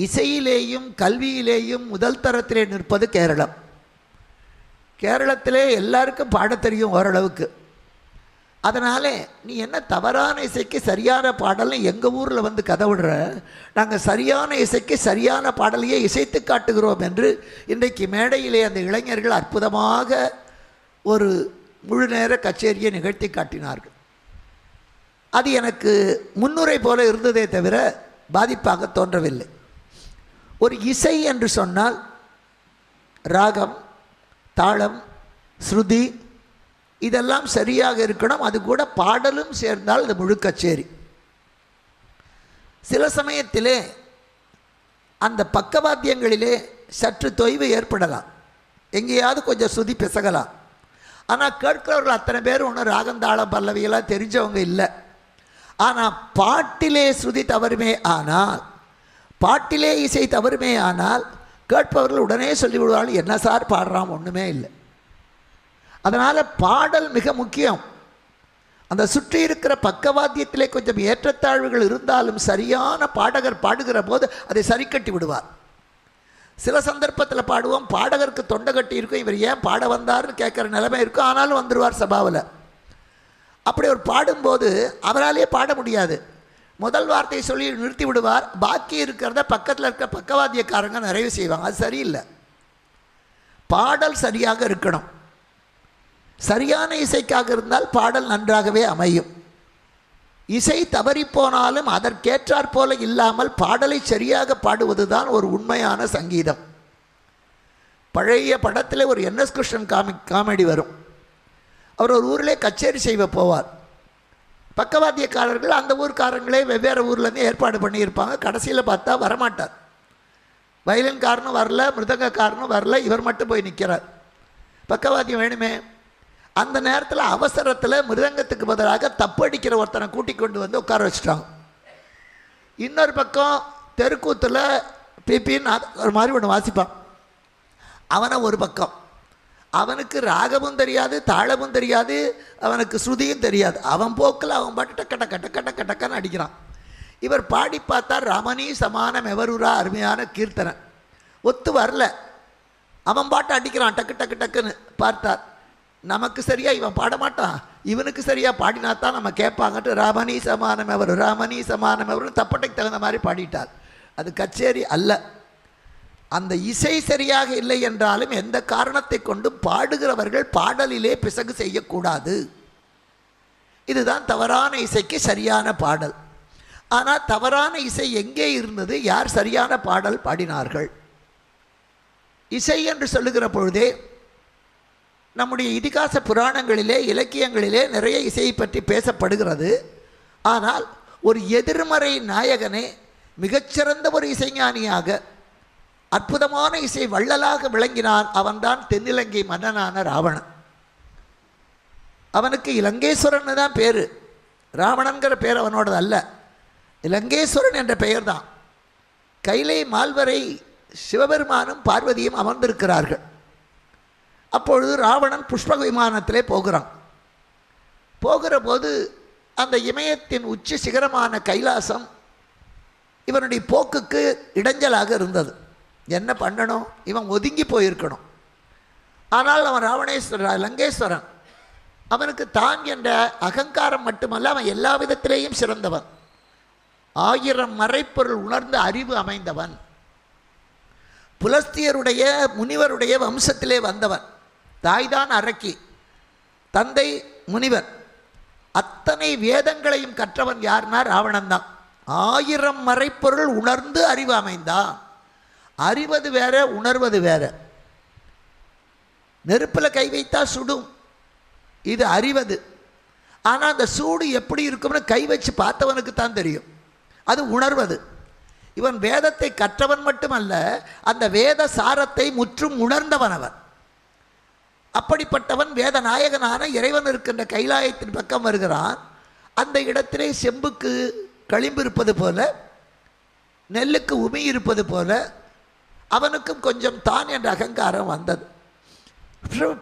இசையிலேயும் கல்வியிலேயும் முதல் தரத்திலே நிற்பது கேரளம். கேரளத்திலே எல்லாருக்கும் பாடத் தெரியும் ஓரளவுக்கு. அதனால் நீ என்ன தவறான இசைக்கு சரியான பாடல்னு எங்கள் ஊரில் வந்து கதை விடுற, நாங்கள் சரியான இசைக்கு சரியான பாடலையே இசைத்து காட்டுகிறோம் என்று இன்றைக்கு மேடையிலே அந்த இளைஞர்கள் அற்புதமாக ஒரு முழு நேர கச்சேரியை நிகழ்த்தி காட்டினார்கள். அது எனக்கு முன்னுரை போல இருந்ததே தவிர பாதிப்பாக தோன்றவில்லை. ஒரு இசை என்று சொன்னால் ராகம், தாளம், ஸ்ருதி இதெல்லாம் சரியாக இருக்கணும். அது கூட பாடலும் சேர்ந்தால் அது முழு கச்சேரி. சில சமயத்திலே அந்த பக்கவாத்தியங்களிலே சற்று தொய்வு ஏற்படலாம், எங்கேயாவது கொஞ்சம் ஸ்ருதி பிசகலாம். ஆனால் கேட்கிறவர்கள் அத்தனை பேர் ஒன்றும் ராகந்தாளம் பல்லவியெல்லாம் தெரிஞ்சவங்க இல்லை. ஆனால் பாட்டிலே ஸ்ருதி தவறுமே ஆனால், பாட்டிலே இசை தவறுமே ஆனால் கேட்பவர்கள் உடனே சொல்லிவிடுவார்கள், என்ன சார் பாடுறான், ஒன்றுமே இல்லை. அதனால் பாடல் மிக முக்கியம். அந்த சுற்றி இருக்கிற பக்கவாத்தியத்திலே கொஞ்சம் ஏற்றத்தாழ்வுகள் இருந்தாலும் சரியான பாடகர் பாடுகிற போது அதை சரி கட்டி விடுவார். சில சந்தர்ப்பத்தில் பாடுவோம், பாடகருக்கு தொண்டை கட்டி இருக்கும், இவர் ஏன் பாட வந்தார்னு கேட்குற நிலைமை இருக்கும், ஆனாலும் வந்துடுவார் சபாவில். அப்படி ஒரு பாடும்போது அவராலேயே பாட முடியாது, முதல் வார்த்தையை சொல்லி நிறுத்தி விடுவார். பாக்கி இருக்கிறத பக்கத்தில் இருக்கிற பக்கவாத்தியக்காரங்க நிறைவு செய்வாங்க. அது சரியில்லை. பாடல் சரியாக இருக்கணும். சரியான இசைக்காக இருந்தால் பாடல் நன்றாகவே அமையும். இசை தவறிப்போனாலும் அதற்கேற்றாற் போல இல்லாமல் பாடலை சரியாக பாடுவது தான் ஒரு உண்மையான சங்கீதம். பழைய படத்தில் ஒரு என்எஸ் கிருஷ்ணன் காமெடி வரும். அவர் ஒரு ஊரிலே கச்சேரி செய்வ போவார். பக்கவாத்தியக்காரர்கள் அந்த ஊர்க்காரங்களே வெவ்வேறு ஊர்லேருந்து ஏற்பாடு பண்ணியிருப்பாங்க. கடைசியில் பார்த்தா வரமாட்டார். வயலின்காரனும் வரல, மிருதங்கக்காரனும் வரல, இவர் மட்டும் போய் நிற்கிறார். பக்கவாத்தியம் வேணுமே. அந்த நேரத்தில் அவசரத்தில் மிருதங்கத்துக்கு பதிலாக தப்படிக்கிற ஒருத்தனை கூட்டி கொண்டு வந்து உட்கார வச்சுட்டாங்க. இன்னொரு பக்கம் தெருக்கூத்தில் பிபின்னு ஒரு மாதிரி ஒன்று வாசிப்பான். அவனை ஒரு பக்கம், அவனுக்கு ராகமும் தெரியாது, தாளமும் தெரியாது, அவனுக்கு ஸ்ருதியும் தெரியாது. அவன் போக்கில் அவன் பாட்டு டக்க டக்க டக்க டக்க டக்கன்னு அடிக்கிறான். இவர் பாடி பார்த்தார், ரமணி சமானம் எவருரா, அருமையான கீர்த்தனை. ஒத்து வரல, அவன் பாட்டு அடிக்கிறான் டக்கு டக்கு டக்குன்னு. பார்த்தார், நமக்கு சரியாக இவன் பாடமாட்டான், இவனுக்கு சரியாக பாடினாத்தான் நம்ம கேட்பாங்கட்டு ராமணி சமானம் எவர், ராமணி சமானம் எவர்னு தப்பட்டைக்கு தகுந்த மாதிரி பாடிட்டார். அது கச்சேரி அல்ல. அந்த இசை சரியாக இல்லை என்றாலும் எந்த காரணத்தை கொண்டும் பாடுகிறவர்கள் பாடலிலே பிசகு செய்யக்கூடாது. இதுதான் தவறான இசைக்கு சரியான பாடல். ஆனால் தவறான இசை எங்கே இருந்தது, யார் சரியான பாடல் பாடினார்கள்? இசை என்று சொல்லுகிற பொழுதே நம்முடைய இதிகாச புராணங்களிலே, இலக்கியங்களிலே நிறைய இசையை பற்றி பேசப்படுகிறது. ஆனால் ஒரு எதிர்மறை நாயகனே மிகச்சிறந்த ஒரு இசைஞானியாக, அற்புதமான இசை வள்ளலாக விளங்கினான். அவன்தான் தென்னிலங்கை மன்னனான ராவணன். அவனுக்கு இலங்கேஸ்வரன் தான் பேர். ராவணன்கிற பேர் அவனோடது அல்ல, இலங்கேஸ்வரன் என்ற பெயர் தான். கைலை மால்வரை சிவபெருமானும் பார்வதியும் அமர்ந்திருக்கிறார்கள். அப்பொழுது ராவணன் புஷ்பக விமானத்திலே போகிறான். போகிற போது அந்த இமயத்தின் உச்சி சிகரமான கைலாசம் இவனுடைய போக்குக்கு இடைஞ்சலாக இருந்தது. என்ன பண்ணணும், இவன் ஒதுங்கி போயிருக்கணும். ஆனால் அவன் ராவணேஸ்வரன், லங்கேஸ்வரன். அவனுக்கு தான் என்ற அகங்காரம் மட்டுமல்ல, அவன் எல்லா விதத்திலேயும் சிறந்தவன். 1000 மறைப்பொருள் உணர்ந்த அறிவு அமைந்தவன். புலஸ்தியருடைய முனிவருடைய வம்சத்திலே வந்தவன். தாய்தான் அரக்கி, தந்தை முனிவர். அத்தனை வேதங்களையும் கற்றவன் யார்னா ராவணன் தான். 1000 மறைப்பொருள் உணர்ந்து அறிவு அமைந்தான். அறிவது வேற, உணர்வது வேற. நெருப்பில் கை வைத்தா சுடும், இது அறிவது. ஆனால் அந்த சூடு எப்படி இருக்கும்னு கை வச்சு பார்த்தவனுக்கு தான் தெரியும், அது உணர்வது. இவன் வேதத்தை கற்றவன் மட்டுமல்ல, அந்த வேத சாரத்தை முற்றும் உணர்ந்தவன் அவன். அப்படிப்பட்டவன் வேத நாயகனான இறைவன் இருக்கின்ற கைலாயத்தின் பக்கம் வருகிறான். அந்த இடத்திலே செம்புக்கு களிம்பு இருப்பது போல, நெல்லுக்கு உமி இருப்பது போல அவனுக்கும் கொஞ்சம் தான் என்ற அகங்காரம் வந்தது.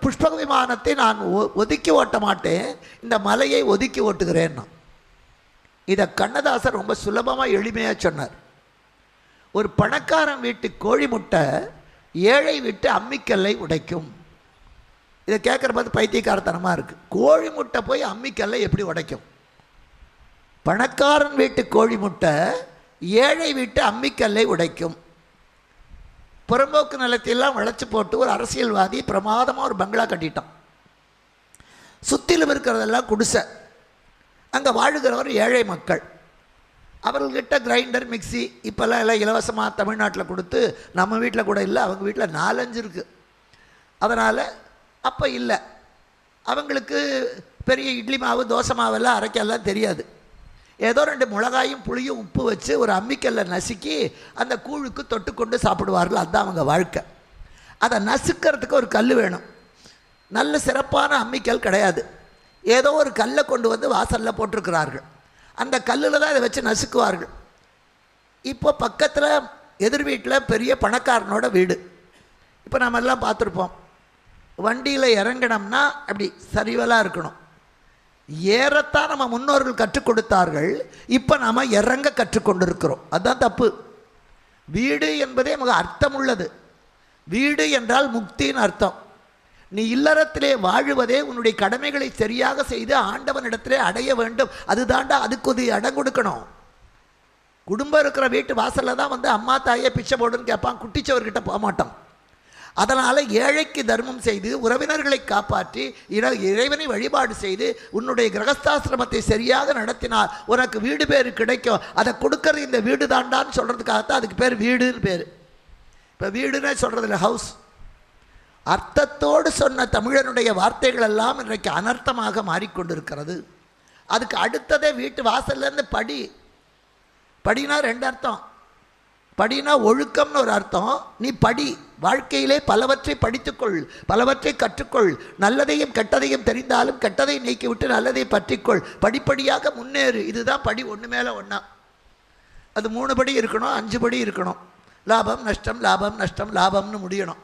புஷ்பக விமானத்தை நான் ஒதுக்கி ஓட்ட மாட்டேன், இந்த மலையை ஒதுக்கி ஓட்டுகிறேன். இதை கண்ணதாசர் ரொம்ப சுலபமாக எளிமையாக சொன்னார். ஒரு பணக்காரன் வீட்டு கோழி முட்டை ஏழை வீட்டு அம்மிக்கல்லை உடைக்கும். இதை கேட்குற போது பைத்தியக்காரத்தனமாக இருக்குது. கோழி முட்டை போய் அம்மிக்கல்லை எப்படி உடைக்கும்? பணக்காரன் வீட்டு கோழி முட்டை ஏழை வீட்டு அம்மிக்கல்லை உடைக்கும். புறம்போக்கு நிலத்தையெல்லாம் வளைச்சி போட்டு ஒரு அரசியல்வாதி பிரமாதமாக ஒரு பங்களா கட்டிட்டான். சுற்றிலும் இருக்கிறதெல்லாம் குடிசை. அங்கே வாழுகிறவர் ஏழை மக்கள். அவர்கள்கிட்ட கிரைண்டர், மிக்சி இப்போல்லாம் எல்லாம் இலவசமாக தமிழ்நாட்டில் கொடுத்து, நம்ம வீட்டில் கூட இல்லை, அவங்க வீட்டில் 4-5 இருக்குது. அதனால் அப்போ இல்லை, அவங்களுக்கு பெரிய இட்லி மாவு தோசை மாவெல்லாம் அரைக்கெல்லாம் தெரியாது. ஏதோ 2 மிளகாயும் புளியும் உப்பு வச்சு ஒரு அம்மிக்கல்லை நசுக்கி அந்த கூழுக்கு தொட்டு கொண்டு சாப்பிடுவார்கள். அதுதான் அவங்க வாழ்க்கை. அதை நசுக்கிறதுக்கு ஒரு கல் வேணும். நல்ல சிறப்பான அம்மிக்கல் கிடையாது. ஏதோ ஒரு கல்லை கொண்டு வந்து வாசலில் போட்டிருக்கிறார்கள். அந்த கல்லில் தான் இதை வச்சு நசுக்குவார்கள். இப்போ பக்கத்தில் எதிர் வீட்டில் பெரிய பணக்காரனோட வீடு. இப்போ நம்ம எல்லாம் பார்த்துருப்போம், வண்டியில் இறங்கினோம்னா அப்படி சரிவலாக இருக்கணும். ஏறத்தான் நம்ம முன்னோர்கள் கற்றுக் கொடுத்தார்கள். இப்போ நாம் இறங்க கற்றுக்கொண்டு இருக்கிறோம். அதுதான் தப்பு. வீடு என்பதே மிக அர்த்தம் உள்ளது. வீடு என்றால் முக்தின்னு அர்த்தம். நீ இல்லறத்திலே வாழுவதே உன்னுடைய கடமைகளை சரியாக செய்து ஆண்டவனிடத்திலே அடைய வேண்டும். அதுதாண்டா, அதுக்கு ஒரு இடம் கொடுக்கணும். குடும்பம் இருக்கிற வீட்டு வாசலில் தான் வந்து அம்மா தாயே பிச்சை போடுன்னு கேட்பான். குட்டிச்சவர்கிட்ட போக மாட்டான். அதனால் ஏழைக்கு தர்மம் செய்து உறவினர்களை காப்பாற்றி இறைவனை வழிபாடு செய்து உன்னுடைய கிரகஸ்தாசிரமத்தை சரியாக நடத்தினால் உனக்கு வீடு பேர் கிடைக்கும். அதை கொடுக்கறது இந்த வீடு தாண்டான்னு சொல்கிறதுக்காகத்தான் அதுக்கு பேர் வீடுன்னு பேர். இப்போ வீடுன்னே சொல்கிறதில்ல, ஹவுஸ். அர்த்தத்தோடு சொன்ன தமிழனுடைய வார்த்தைகள் எல்லாம் இன்றைக்கு அனர்த்தமாக மாறிக்கொண்டிருக்கிறது. அதுக்கு அடுத்ததே வீட்டு வாசல்லேருந்து படினா 2 அர்த்தம். படினா ஒழுக்கம்னு ஒரு அர்த்தம். நீ படி, வாழ்க்கையிலே பலவற்றை படித்துக்கொள், பலவற்றை கற்றுக்கொள். நல்லதையும் கெட்டதையும் தெரிந்தாலும் கெட்டதை நீக்கிவிட்டு நல்லதை பற்றிக்கொள். படிப்படியாக முன்னேறு. இதுதான் படி. ஒன்று மேலே ஒன்றா. அது 3 படி இருக்கணும், 5 படி இருக்கணும். லாபம் நஷ்டம், லாபம் நஷ்டம், லாபம்னு முடியணும்.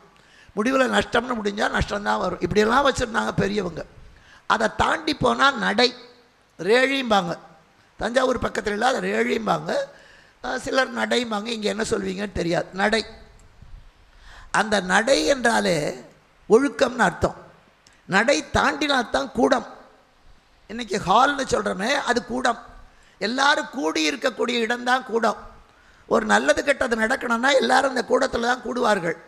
முடிவில் நஷ்டம்னு முடிஞ்சால் நஷ்டம்தான் வரும். இப்படியெல்லாம் வச்சுருந்தாங்க பெரியவங்க. அதை தாண்டி போனால் நடை, ரேழிம்பாங்க. தஞ்சாவூர் பக்கத்தில் இல்லை, அதை ரேழிம்பாங்க. சிலர் நடைம்பாங்க. இங்கே என்ன சொல்வீங்கன்னு தெரியாது. நடை. அந்த நடை என்றாலே ஒழுக்கம்னு அர்த்தம். நடை தாண்டினாத்தான் கூடம். இன்றைக்கி ஹால்னு சொல்கிறோமே, அது கூடம். எல்லாரும் கூடி இருக்கக்கூடிய இடம்தான் கூடம். ஒரு நல்லது கெட்டது நடக்கணும்னா எல்லாரும் இந்த கூடத்தில் தான் கூடுவார்கள்.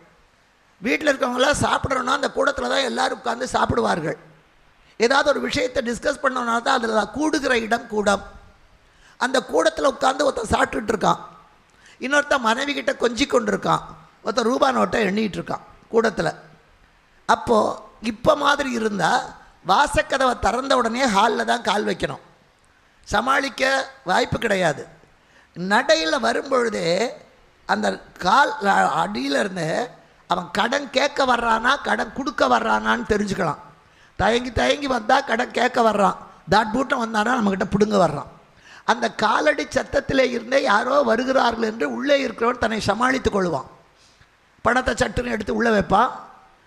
வீட்டில் இருக்கவங்களாம் சாப்பிட்றோன்னா அந்த கூடத்தில் தான் எல்லோரும் உட்காந்து சாப்பிடுவார்கள். ஏதாவது ஒரு விஷயத்தை டிஸ்கஸ் பண்ணோன்னா தான் அதில் தான் கூடுகிற இடம் கூடம். அந்த கூடத்தில் உட்காந்து ஒருத்தன் சாப்பிட்டுட்டு இருக்கான், இன்னொருத்தன் மனைவி கிட்ட கொஞ்சி கொண்டு இருக்கான், ஒருத்தன் ரூபா நோட்டை எண்ணிகிட்டு இருக்கான் கூடத்தில். அப்போது இப்போ மாதிரி இருந்தால் வாசக்கதவை திறந்த உடனே ஹாலில் தான் கால் வைக்கணும். சமாளிக்க வாய்ப்பு கிடையாது. நடையில் வரும்பொழுதே அந்த கால் அடியில் இருந்து அவன் கடன் கேட்க வர்றானா கடன் கொடுக்க வர்றானான்னு தெரிஞ்சுக்கலாம். தயங்கி வந்தால் கடன் கேட்க வர்றான், தாட்பூட்டம் வந்தானா நம்மக்கிட்ட பிடுங்க வர்றான். அந்த காலடி சத்தத்திலே இருந்தே யாரோ வருகிறார்கள் என்று உள்ளே இருக்கிறவன் தன்னை சமாளித்து கொள்வான். பணத்தை சட்டுன்னு எடுத்து உள்ளே வைப்பான்.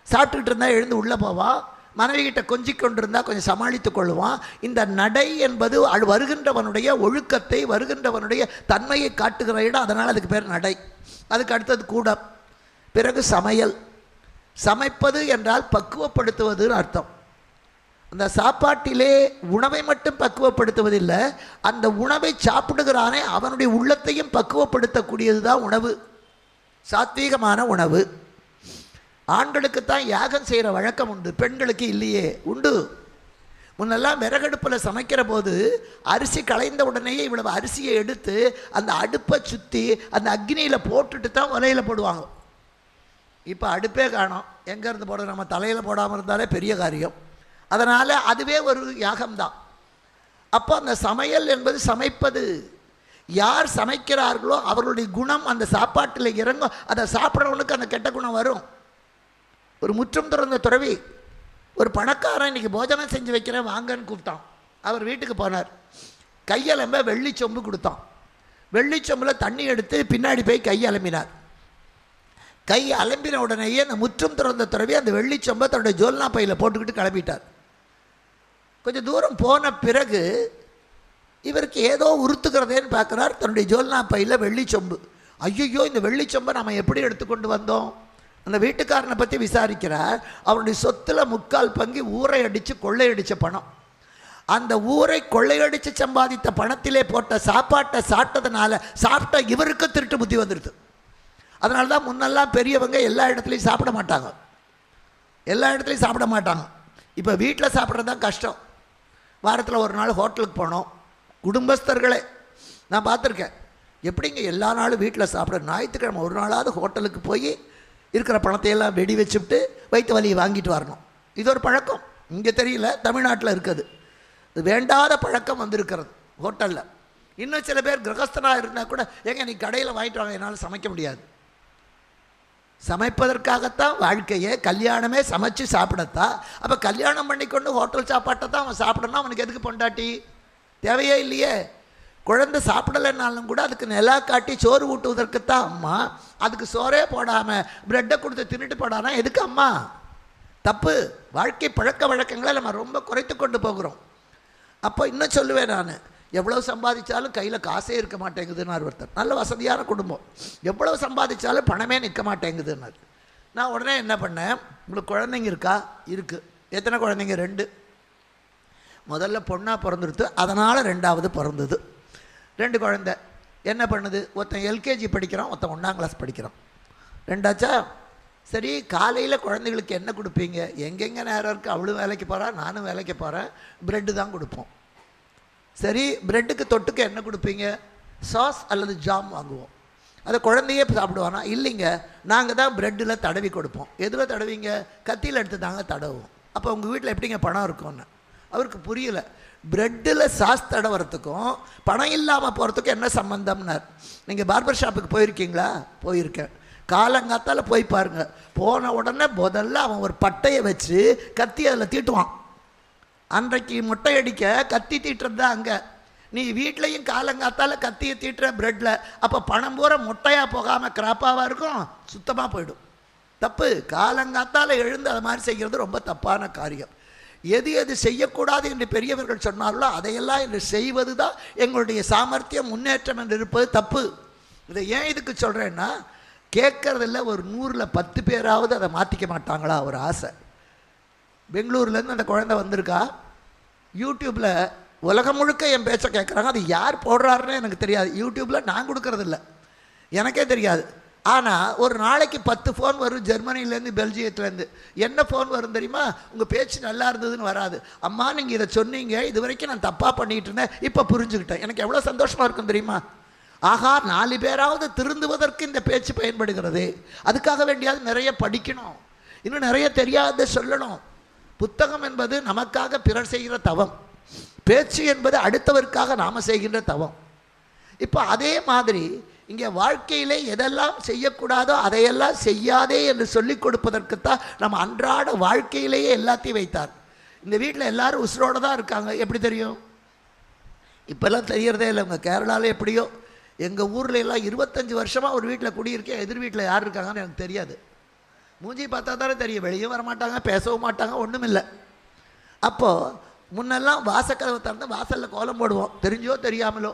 சாப்பிட்டுக்கிட்டு இருந்தால் எழுந்து உள்ளே போவான். மனைவிகிட்ட கொஞ்சி கொண்டிருந்தால் கொஞ்சம் சமாளித்து கொள்வான். இந்த நடை என்பது வருகின்றவனுடைய ஒழுக்கத்தை, வருகின்றவனுடைய தன்மையை காட்டுகிற இடம். அதனால் அதுக்கு பேர் நடை. அதுக்கு அடுத்தது கூடம். பிறகு சமையல். சமைப்பது என்றால் பக்குவப்படுத்துவதுன்னு அர்த்தம். அந்த சாப்பாட்டிலே உணவை மட்டும் பக்குவப்படுத்துவதில்லை, அந்த உணவை சாப்பிடுகிறானே அவனுடைய உள்ளத்தையும் பக்குவப்படுத்தக்கூடியது தான் உணவு. சாத்வீகமான உணவு. ஆண்களுக்குத்தான் யாகம் செய்கிற வழக்கம் உண்டு, பெண்களுக்கு இல்லையே. உண்டு. முன்னெல்லாம் விறகடுப்பில் சமைக்கிற போது அரிசி களைந்த உடனேயே இவ்வளவு அரிசியை எடுத்து அந்த அடுப்பை சுற்றி அந்த அக்னியில் போட்டுட்டு தான் உலையில் போடுவாங்க. இப்போ அடுப்பே காணோம். எங்கேருந்து போட, நம்ம தலையில் போடாமல் இருந்தாலே பெரிய காரியம். அதனால் அதுவே ஒரு யாகம்தான். அப்போ அந்த சமையல் என்பது சமைப்பது. யார் சமைக்கிறார்களோ அவர்களுடைய குணம் அந்த சாப்பாட்டில் இறங்கும். அதை சாப்பிட்றவனுக்கு அந்த கெட்ட குணம் வரும். ஒரு முற்றும் துறந்த துறவி, ஒரு பணக்காரன் இன்றைக்கி போஜனம் செஞ்சு வைக்கிறேன் வாங்கன்னு கூப்பிட்டான். அவர் வீட்டுக்கு போனார். கையலம்ப வெள்ளி சொம்பு கொடுத்தான். வெள்ளி சொம்பில் தண்ணி எடுத்து பின்னாடி போய் கை அலம்பினார். கை அலம்பின உடனேயே அந்த முற்றும் துறந்த துறவி அந்த வெள்ளி சொம்பை தன்னுடைய ஜோல்னா பையில் போட்டுக்கிட்டு கிளம்பிட்டார். கொஞ்சம் தூரம் போன பிறகு இவருக்கு ஏதோ உறுத்துக்கிறதேன்னு பார்க்குறார். தன்னுடைய ஜோல்னா பையில் வெள்ளி சொம்பு. ஐயோ இந்த வெள்ளிச்சொம்பை நம்ம எப்படி எடுத்துக்கொண்டு வந்தோம்? அந்த வீட்டுக்காரனை பற்றி விசாரிக்கிறார். அவனுடைய சொத்தில் 3/4 பங்கு ஊரை அடித்து கொள்ளையடித்த பணம். அந்த ஊரை கொள்ளையடித்து சம்பாதித்த பணத்திலே போட்ட சாப்பாட்டை சாப்பிட்டதுனால சாப்பிட்ட இவருக்கு திருட்டு புத்தி வந்துடுது. அதனால தான் முன்னெல்லாம் பெரியவங்க எல்லா இடத்துலையும் சாப்பிட மாட்டாங்க. இப்போ வீட்டில் சாப்பிட்றது தான் கஷ்டம். வாரத்தில் ஒரு நாள் ஹோட்டலுக்கு போனோம். குடும்பஸ்தர்களே நான் பார்த்துருக்கேன். எப்படிங்க எல்லா நாளும் வீட்டில் சாப்பிட, ஞாயிற்றுக்கிழமை ஒரு நாளாவது ஹோட்டலுக்கு போய் இருக்கிற பணத்தையெல்லாம் வெடி வச்சுவிட்டு வயிற்று வலியை வாங்கிட்டு வரணும். இது ஒரு பழக்கம். இங்கே தெரியல, தமிழ்நாட்டில் இருக்குது. இது வேண்டாத பழக்கம் வந்திருக்கிறது ஹோட்டலில். இன்னும் சில பேர் கிரகஸ்தனாக இருந்தால் கூட ஏங்க நீ கடையில் வாங்கிட்டு வாங்க, என்னால் சமைக்க முடியாது. சமைப்பதற்காகத்தான் வாழ்க்கையே, கல்யாணமே சமைச்சு சாப்பிடத்தான். அப்போ கல்யாணம் பண்ணிக்கொண்டு ஹோட்டல் சாப்பாட்டை தான் அவன் சாப்பிடணும். அவனுக்கு எதுக்கு பொண்டாட்டி? தேவையே இல்லையே. குழந்தை சாப்பிடலைன்னாலும் கூட அதுக்கு நிலா காட்டி சோறு ஊட்டுவதற்குத்தான் அம்மா. அதுக்கு சோறே போடாமல் பிரெட்டை கொடுத்து தின்னுட்டு போடானா எதுக்கு அம்மா? தப்பு. வாழ்க்கை பழக்க வழக்கங்களை நம்ம ரொம்ப குறைத்து கொண்டு போகிறோம். அப்போ இன்னும் சொல்லுவேன் நான், எவ்வளோ சம்பாதிச்சாலும் கையில் காசே இருக்க மாட்டேங்குதுன்னார் ஒருத்தர். நல்ல வசதியான குடும்பம், எவ்வளோ சம்பாதிச்சாலும் பணமே நிற்க மாட்டேங்குதுன்னார். நான் உடனே என்ன பண்ணேன், உங்களுக்கு குழந்தைங்க இருக்கா? இருக்குது. எத்தனை குழந்தைங்க? 2. முதல்ல பொண்ணாக பிறந்துடுத்து, அதனால் 2வது பிறந்தது. 2 குழந்தை. என்ன பண்ணுது? ஒருத்தன் எல்கேஜி படிக்கிறான், ஒருத்தன் 1ஆம் கிளாஸ் படிக்கிறான். 2ஆச்சா? சரி, காலையில் குழந்தைகளுக்கு என்ன கொடுப்பீங்க? எங்கெங்கே நேரம் இருக்குது, அவளும் வேலைக்கு போகிறான், நானும் வேலைக்கு போகிறேன். ப்ரெட்டு தான் கொடுப்போம். சரி, ப்ரெட்டுக்கு தொட்டுக்கு என்ன கொடுப்பீங்க? சாஸ் அல்லது ஜாம் வாங்குவோம். அதை குழந்தையே சாப்பிடுவானா? இல்லைங்க, நாங்கள் தான் ப்ரெட்டில் தடவி கொடுப்போம். எதில் தடவிங்க? கத்தியில் எடுத்து தாங்க தடவுவோம். அப்போ உங்கள் வீட்டில் எப்படிங்க பணம் இருக்கும்னு அவருக்கு புரியலை. ப்ரெட்டில் சாஸ் தடவுறதுக்கும் பணம் இல்லாமல் போகிறதுக்கும் என்ன சம்மந்தம்னார். நீங்கள் பார்பர் ஷாப்புக்கு போயிருக்கீங்களா? போயிருக்கேன். காலங்காத்தால் போய் பாருங்கள். போன உடனே முதல்ல அவன் ஒரு பட்டையை வச்சு கத்தி அதில் தீட்டுவான். அன்றைக்கு மொட்டை அடிக்க கத்தி தீட்டுறது தான் அங்கே. நீ வீட்லேயும் காலங்காத்தால் கத்தியை தீட்டுற ப்ரெட்டில், அப்போ பணம் பூரா மொட்டையாக போகாமல் கிராப்பாவாக இருக்கும், சுத்தமாக போயிடும். தப்பு. காலங்காத்தால் எழுந்து அதை மாதிரி செய்கிறது ரொம்ப தப்பான காரியம். எது எது செய்யக்கூடாது என்று பெரியவர்கள் சொன்னார்களோ அதையெல்லாம் என்று செய்வது தான் எங்களுடைய சாமர்த்தியம், முன்னேற்றம் என்று இருப்பது தப்பு. இதை ஏன் இதுக்கு சொல்கிறேன்னா, கேட்குறதில்ல ஒரு 100ல் 10 பேராவது அதை மாற்றிக்க மாட்டாங்களா ஒரு ஆசை. பெங்களூர்லேருந்து அந்த குழந்தை வந்திருக்கா. யூடியூப்பில் உலகம் முழுக்க என் பேச்சை கேட்குறாங்க. அது யார் போடுறாருன்னு எனக்கு தெரியாது. யூடியூப்பில் நான் கொடுக்கறதில்ல, எனக்கே தெரியாது. ஆனால் ஒரு நாளைக்கு 10 ஃபோன் வரும், ஜெர்மனிலேருந்து பெல்ஜியத்துலேருந்து. என்ன ஃபோன் வரும் தெரியுமா? உங்கள் பேச்சு நல்லா இருந்ததுன்னு வராது. அம்மா நீங்கள் இதை சொன்னீங்க, இது வரைக்கும் நான் தப்பாக பண்ணிகிட்டு இருந்தேன், இப்போ புரிஞ்சுக்கிட்டேன். எனக்கு எவ்வளோ சந்தோஷமாக இருக்கும் தெரியுமா? ஆகா, 4 பேராவது திருந்துவதற்கு இந்த பேச்சு பயன்படுகிறது. அதுக்காக வேண்டியாவது நிறைய படிக்கணும், இன்னும் நிறைய தெரியாத சொல்லணும். புத்தகம் என்பது நமக்காக பிறர் செய்கிற தவம், பேச்சு என்பது அடுத்தவருக்காக நாம் செய்கின்ற தவம். இப்போ அதே மாதிரி இங்கே வாழ்க்கையிலே எதெல்லாம் செய்யக்கூடாதோ அதையெல்லாம் செய்யாதே என்று சொல்லிக் கொடுப்பதற்குத்தான் நம்ம அன்றாட வாழ்க்கையிலேயே எல்லாத்தையும் வைத்தார். இந்த வீட்டில் எல்லோரும் உசுரோடு தான் இருக்காங்க. எப்படி தெரியும்? இப்போல்லாம் தெரியறதே இல்லை. உங்கள் கேரளாவில் எப்படியோ, எங்கள் ஊரில் எல்லாம் 25 வருஷமாக ஒரு வீட்டில் குடியிருக்கேன். எதிர் வீட்டில் யார் இருக்காங்கன்னு எனக்கு தெரியாது. மூஞ்சி பார்த்தா தானே தெரியும். வெளியும் வரமாட்டாங்க, பேசவும் மாட்டாங்க, ஒன்றும் இல்லை. அப்போது முன்னெல்லாம் வாசக்கதவை திறந்து வாசலில் கோலம் போடுவோம், தெரிஞ்சோ தெரியாமலோ.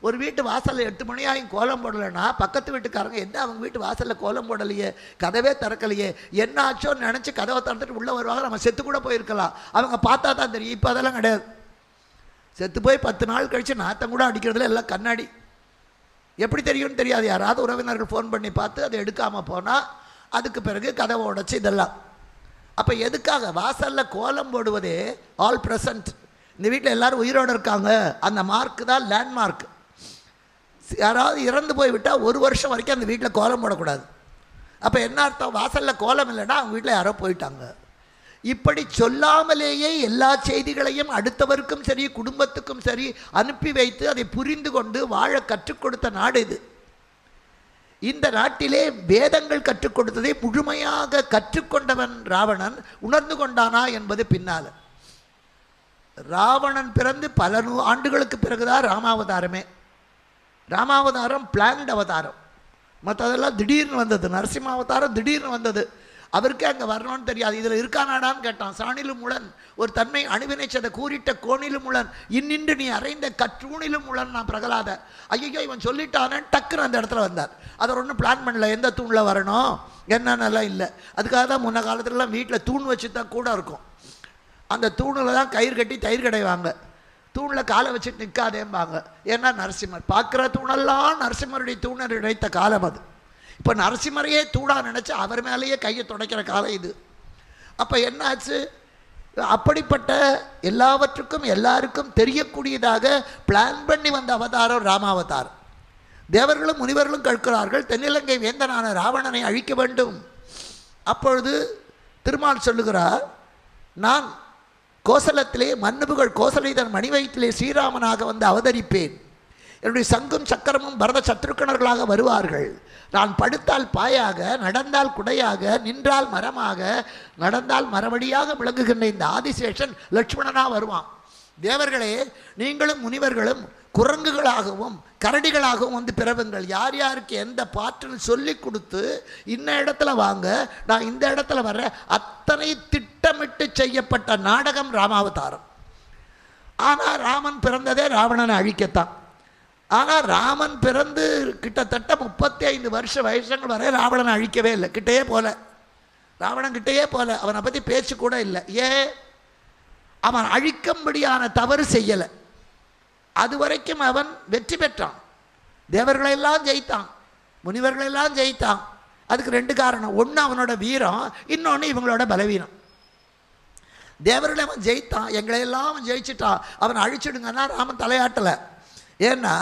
ஒரு வீட்டு வாசலில் 8 மணி ஆகும் கோலம் போடலைன்னா பக்கத்து வீட்டுக்காரங்க என்ன அவங்க வீட்டு வாசலில் கோலம் போடலையே, கதவே திறக்கலையே, என்ன ஆச்சோன்னு நினச்சி கதவை திறந்துட்டு உள்ளே வருவாங்க. நம்ம செத்து கூட போயிருக்கலாம், அவங்க பார்த்தா தான் தெரியும். இப்போ அதெல்லாம் கிடையாது. செத்து போய் 10 நாள் கழித்து நாத்தம் கூட அடிக்கிறதுல எல்லாம் கண்ணாடி. எப்படி தெரியும்னு தெரியாது. யாராவது உறவினர்கள் ஃபோன் பண்ணி பார்த்து அதை எடுக்காமல் போனால் அதுக்கு பிறகு கதவை உடைச்சி இதெல்லாம். அப்போ எதுக்காக? வாசலில் கோலம் போடுவதே ஆல் ப்ரெசன்ட். இந்த வீட்டில் எல்லோரும் உயிரோடு இருக்காங்க, அந்த மார்க்கு தான் லேண்ட்மார்க். யாராவது இறந்து போய்விட்டால் 1 வருஷம் வரைக்கும் அந்த வீட்டில் கோலம் போடக்கூடாது. அப்போ என்ன அர்த்தம்? வாசலில் கோலம் இல்லைன்னா அவங்க வீட்டில் யாரோ போயிட்டாங்க. இப்படி சொல்லாமலேயே எல்லா செய்திகளையும் அடுத்தவருக்கும் சரி குடும்பத்துக்கும் சரி அனுப்பி வைத்து அதை புரிந்து கொண்டு வாழ கற்றுக் கொடுத்த நாடு இது. இந்த நாட்டிலே வேதங்கள் கற்றுக் கொடுத்ததை முழுமையாக கற்றுக்கொண்டவன் ராவணன். உணர்ந்து கொண்டானா என்பது பின்னால். ராவணன் பிறந்து பல ஆண்டுகளுக்கு பிறகுதான் ராமாவதாரமே. ராமாவதாரம் பிளான்ட் அவதாரம், மற்றதெல்லாம் திடீர்னு வந்தது. நரசிம்மாவதாரம் திடீர்னு வந்தது. அவருக்கே அங்கே வரணும்னு தெரியாது. இதில் இருக்கானாடான்னு கேட்டான். சாணிலும் முளன் ஒரு தன்மை அணுவினைச்சதை கூறிட்ட கோணிலும் முளன் இன்னின்று நீ அறைந்த கற்றூணிலும் முளன் நான் பிரகலாத. ஐயோ இவன் சொல்லிட்டானே டக்குன்னு அந்த இடத்துல வந்தார். அதை ஒன்றும் பிளான் பண்ணல, எந்த தூணில் வரணும் என்னென்னலாம் இல்லை. அதுக்காக தான் முன்ன காலத்துலலாம் வீட்டில் தூண் வச்சு தான் கூட இருக்கும். அந்த தூணில் தான் கயிறு கட்டி தயிர் கடைவாங்க. தூணில் காலை வச்சுட்டு நிற்காதேம்பாங்க. ஏன்னா நரசிம்மர் பார்க்குற தூணெல்லாம் நரசிம்மருடைய தூணர் இழைத்த காலம் அது. இப்போ நரசிம்மரையே தூணா நினச்சி அவர் மேலேயே கையை துடைக்கிற காலம் இது. அப்போ என்னாச்சு, அப்படிப்பட்ட எல்லாவற்றுக்கும் எல்லாருக்கும் தெரியக்கூடியதாக பிளான் பண்ணி வந்த அவதாரம் ராமாவதாரம். தேவர்களும் முனிவர்களும் கேட்கிறார்கள், தென்னிலங்கை வேந்தனான ராவணனை அழிக்க வேண்டும். அப்பொழுது திருமால் சொல்லுகிறார், நான் கோசலத்திலே மன்னுபுகள் கோசலைதன் மணி வயிற்றிலே ஸ்ரீராமனாக வந்து அவதரிப்பேன். என்னுடைய சங்கும் சக்கரமும் பரத சத்ருக்கணர்களாக வருவார்கள். நான் படுத்தால் பாயாக, நடந்தால் குடையாக, நின்றால் மரமாக, நடந்தால் மரவடியாக விளங்குகின்ற இந்த ஆதிசேஷன் லட்சுமணனாக வருவான். தேவர்களே, நீங்களும் முனிவர்களும் குரங்குகளாகவும் கரடிகளாகவும் வந்து பிறவுங்கள். யார் யாருக்கு எந்த பாட்டில் சொல்லி கொடுத்து இன்ன இடத்துல வாங்க, நான் இந்த இடத்துல வர்றேன், அத்தனை திட்டமிட்டு செய்யப்பட்ட நாடகம் ராமாவதாரம். ஆனால் ராமன் பிறந்ததே ராவணனை அழிக்கத்தான். ஆனால் ராமன் பிறந்து கிட்டத்தட்ட 35 வருஷ வயசுகள் வரை ராவணனை அழிக்கவே இல்லை. கிட்டையே போல, ராவணன் கிட்டையே போல, அவனை பற்றி பேச்சு கூட இல்லை. ஏன்? அவன் அழிக்கும்படியான தவறு செய்யலை. அது வரைக்கும் அவன் வெற்றி பெற்றான், தேவர்களெல்லாம் ஜெயித்தான், முனிவர்களெல்லாம் ஜெயித்தான். அதுக்கு 2 காரணம். ஒன்று அவனோட வீரம், இன்னொன்று இவங்களோட பலவீனம். தேவர்களை அவன் ஜெயித்தான், எங்களையெல்லாம் அவன் ஜெயிச்சிட்டான். அவன் அழிச்சிடுங்கன்னா ராமன் தலையாட்டலை. ஏன்னா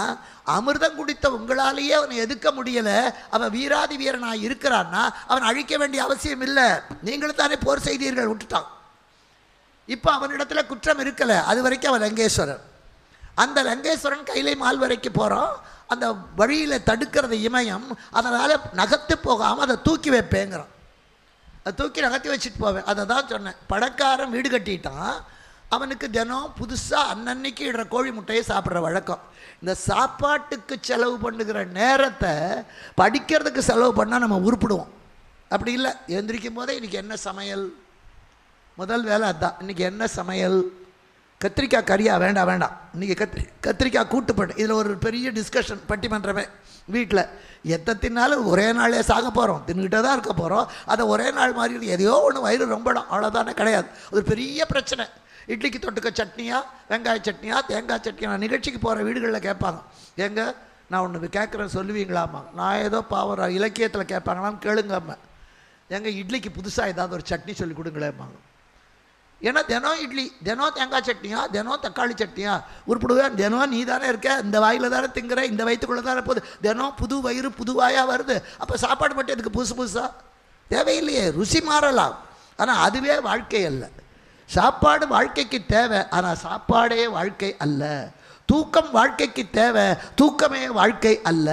அமிர்தம் குடித்த உங்களாலேயே அவனை எதிர்க்க முடியலை. அவன் வீராதி வீரனாக இருக்கிறான்னா அவன் அழிக்க வேண்டிய அவசியம் இல்லை. நீங்களும் தானே போர் செய்தீர்கள், விட்டுட்டான். இப்போ அவனிடத்தில் குற்றம் இருக்கலை. அது வரைக்கும் அவன் லங்கேஸ்வரன். அந்த லங்கேஸ்வரன் கைலை மால் வரைக்கும் போகிறோம். அந்த வழியில் தடுக்கிறது இமயம். அதனால் நகர்த்து போகாமல் அதை தூக்கி வைப்பேங்கிறான். அதை தூக்கி நகர்த்தி வச்சுட்டு போவேன். அதை தான் சொன்னேன். பணக்காரன் வீடு கட்டிட்டான், அவனுக்கு தினம் புதுசாக அன்னன்னைக்கு இடுற கோழி முட்டையை சாப்பிட்ற வழக்கம். இந்த சாப்பாட்டுக்கு செலவு பண்ணுகிற நேரத்தை படிக்கிறதுக்கு செலவு பண்ணால் நம்ம உருப்பிடுவோம். அப்படி இல்லை. எழுந்திரிக்கும் போதே இன்றைக்கி என்ன சமையல், முதல் வேலை அதுதான். இன்றைக்கி என்ன சமையல், கத்திரிக்காய் கறியா, வேண்டாம் வேண்டாம், இன்றைக்கி கத்திரிக்காய் கூட்டு பண்ணு. இதில் ஒரு பெரிய டிஸ்கஷன் பட்டிமன்றமே வீட்டில். எத்தை தின்னாலும் ஒரே நாளே சாக போகிறோம், தின்னுக்கிட்டே தான் இருக்க போகிறோம். அதை ஒரே நாள் மாதிரி எதையோ ஒன்று வயிறு ரொம்படும், அவ்வளோதானே, கிடையாது. அது பெரிய பிரச்சனை. இட்லிக்கு தொட்டுக்க சட்னியா, வெங்காய சட்னியா, தேங்காய் சட்னியா. நிகழ்ச்சிக்கு போகிற வீடுகளில் கேட்பாங்க, எங்க நான் ஒன்று கேட்குறேன் சொல்லுவீங்களாம்மா. நான் ஏதோ பாவம் இலக்கியத்தில் கேட்பாங்களான்னு கேளுங்கம்மா. எங்கள் இட்லிக்கு புதுசாக ஏதாவது ஒரு சட்னி சொல்லி கொடுங்களேம்மாங்க. ஏன்னா தினம் இட்லி, தினம் தேங்காய் சட்னியா, தினம் தக்காளி சட்னியா, உருப்பிடுவேன். தினம் நீ தானே இருக்க, இந்த வாயில் தானே திங்குற, இந்த வயிற்றுக்குள்ளே தானே போகுது. தினம் புது வயிறு புது வாயாக வருது. அப்போ சாப்பாடு மட்டும் எதுக்கு புதுசு புதுசாக? தேவையில்லையே. ருசி மாறலாம், ஆனால் அதுவே வாழ்க்கை அல்ல. சாப்பாடு வாழ்க்கைக்கு தேவை, ஆனால் சாப்பாடே வாழ்க்கை அல்ல. தூக்கம் வாழ்க்கைக்கு தேவை, தூக்கமே வாழ்க்கை அல்ல.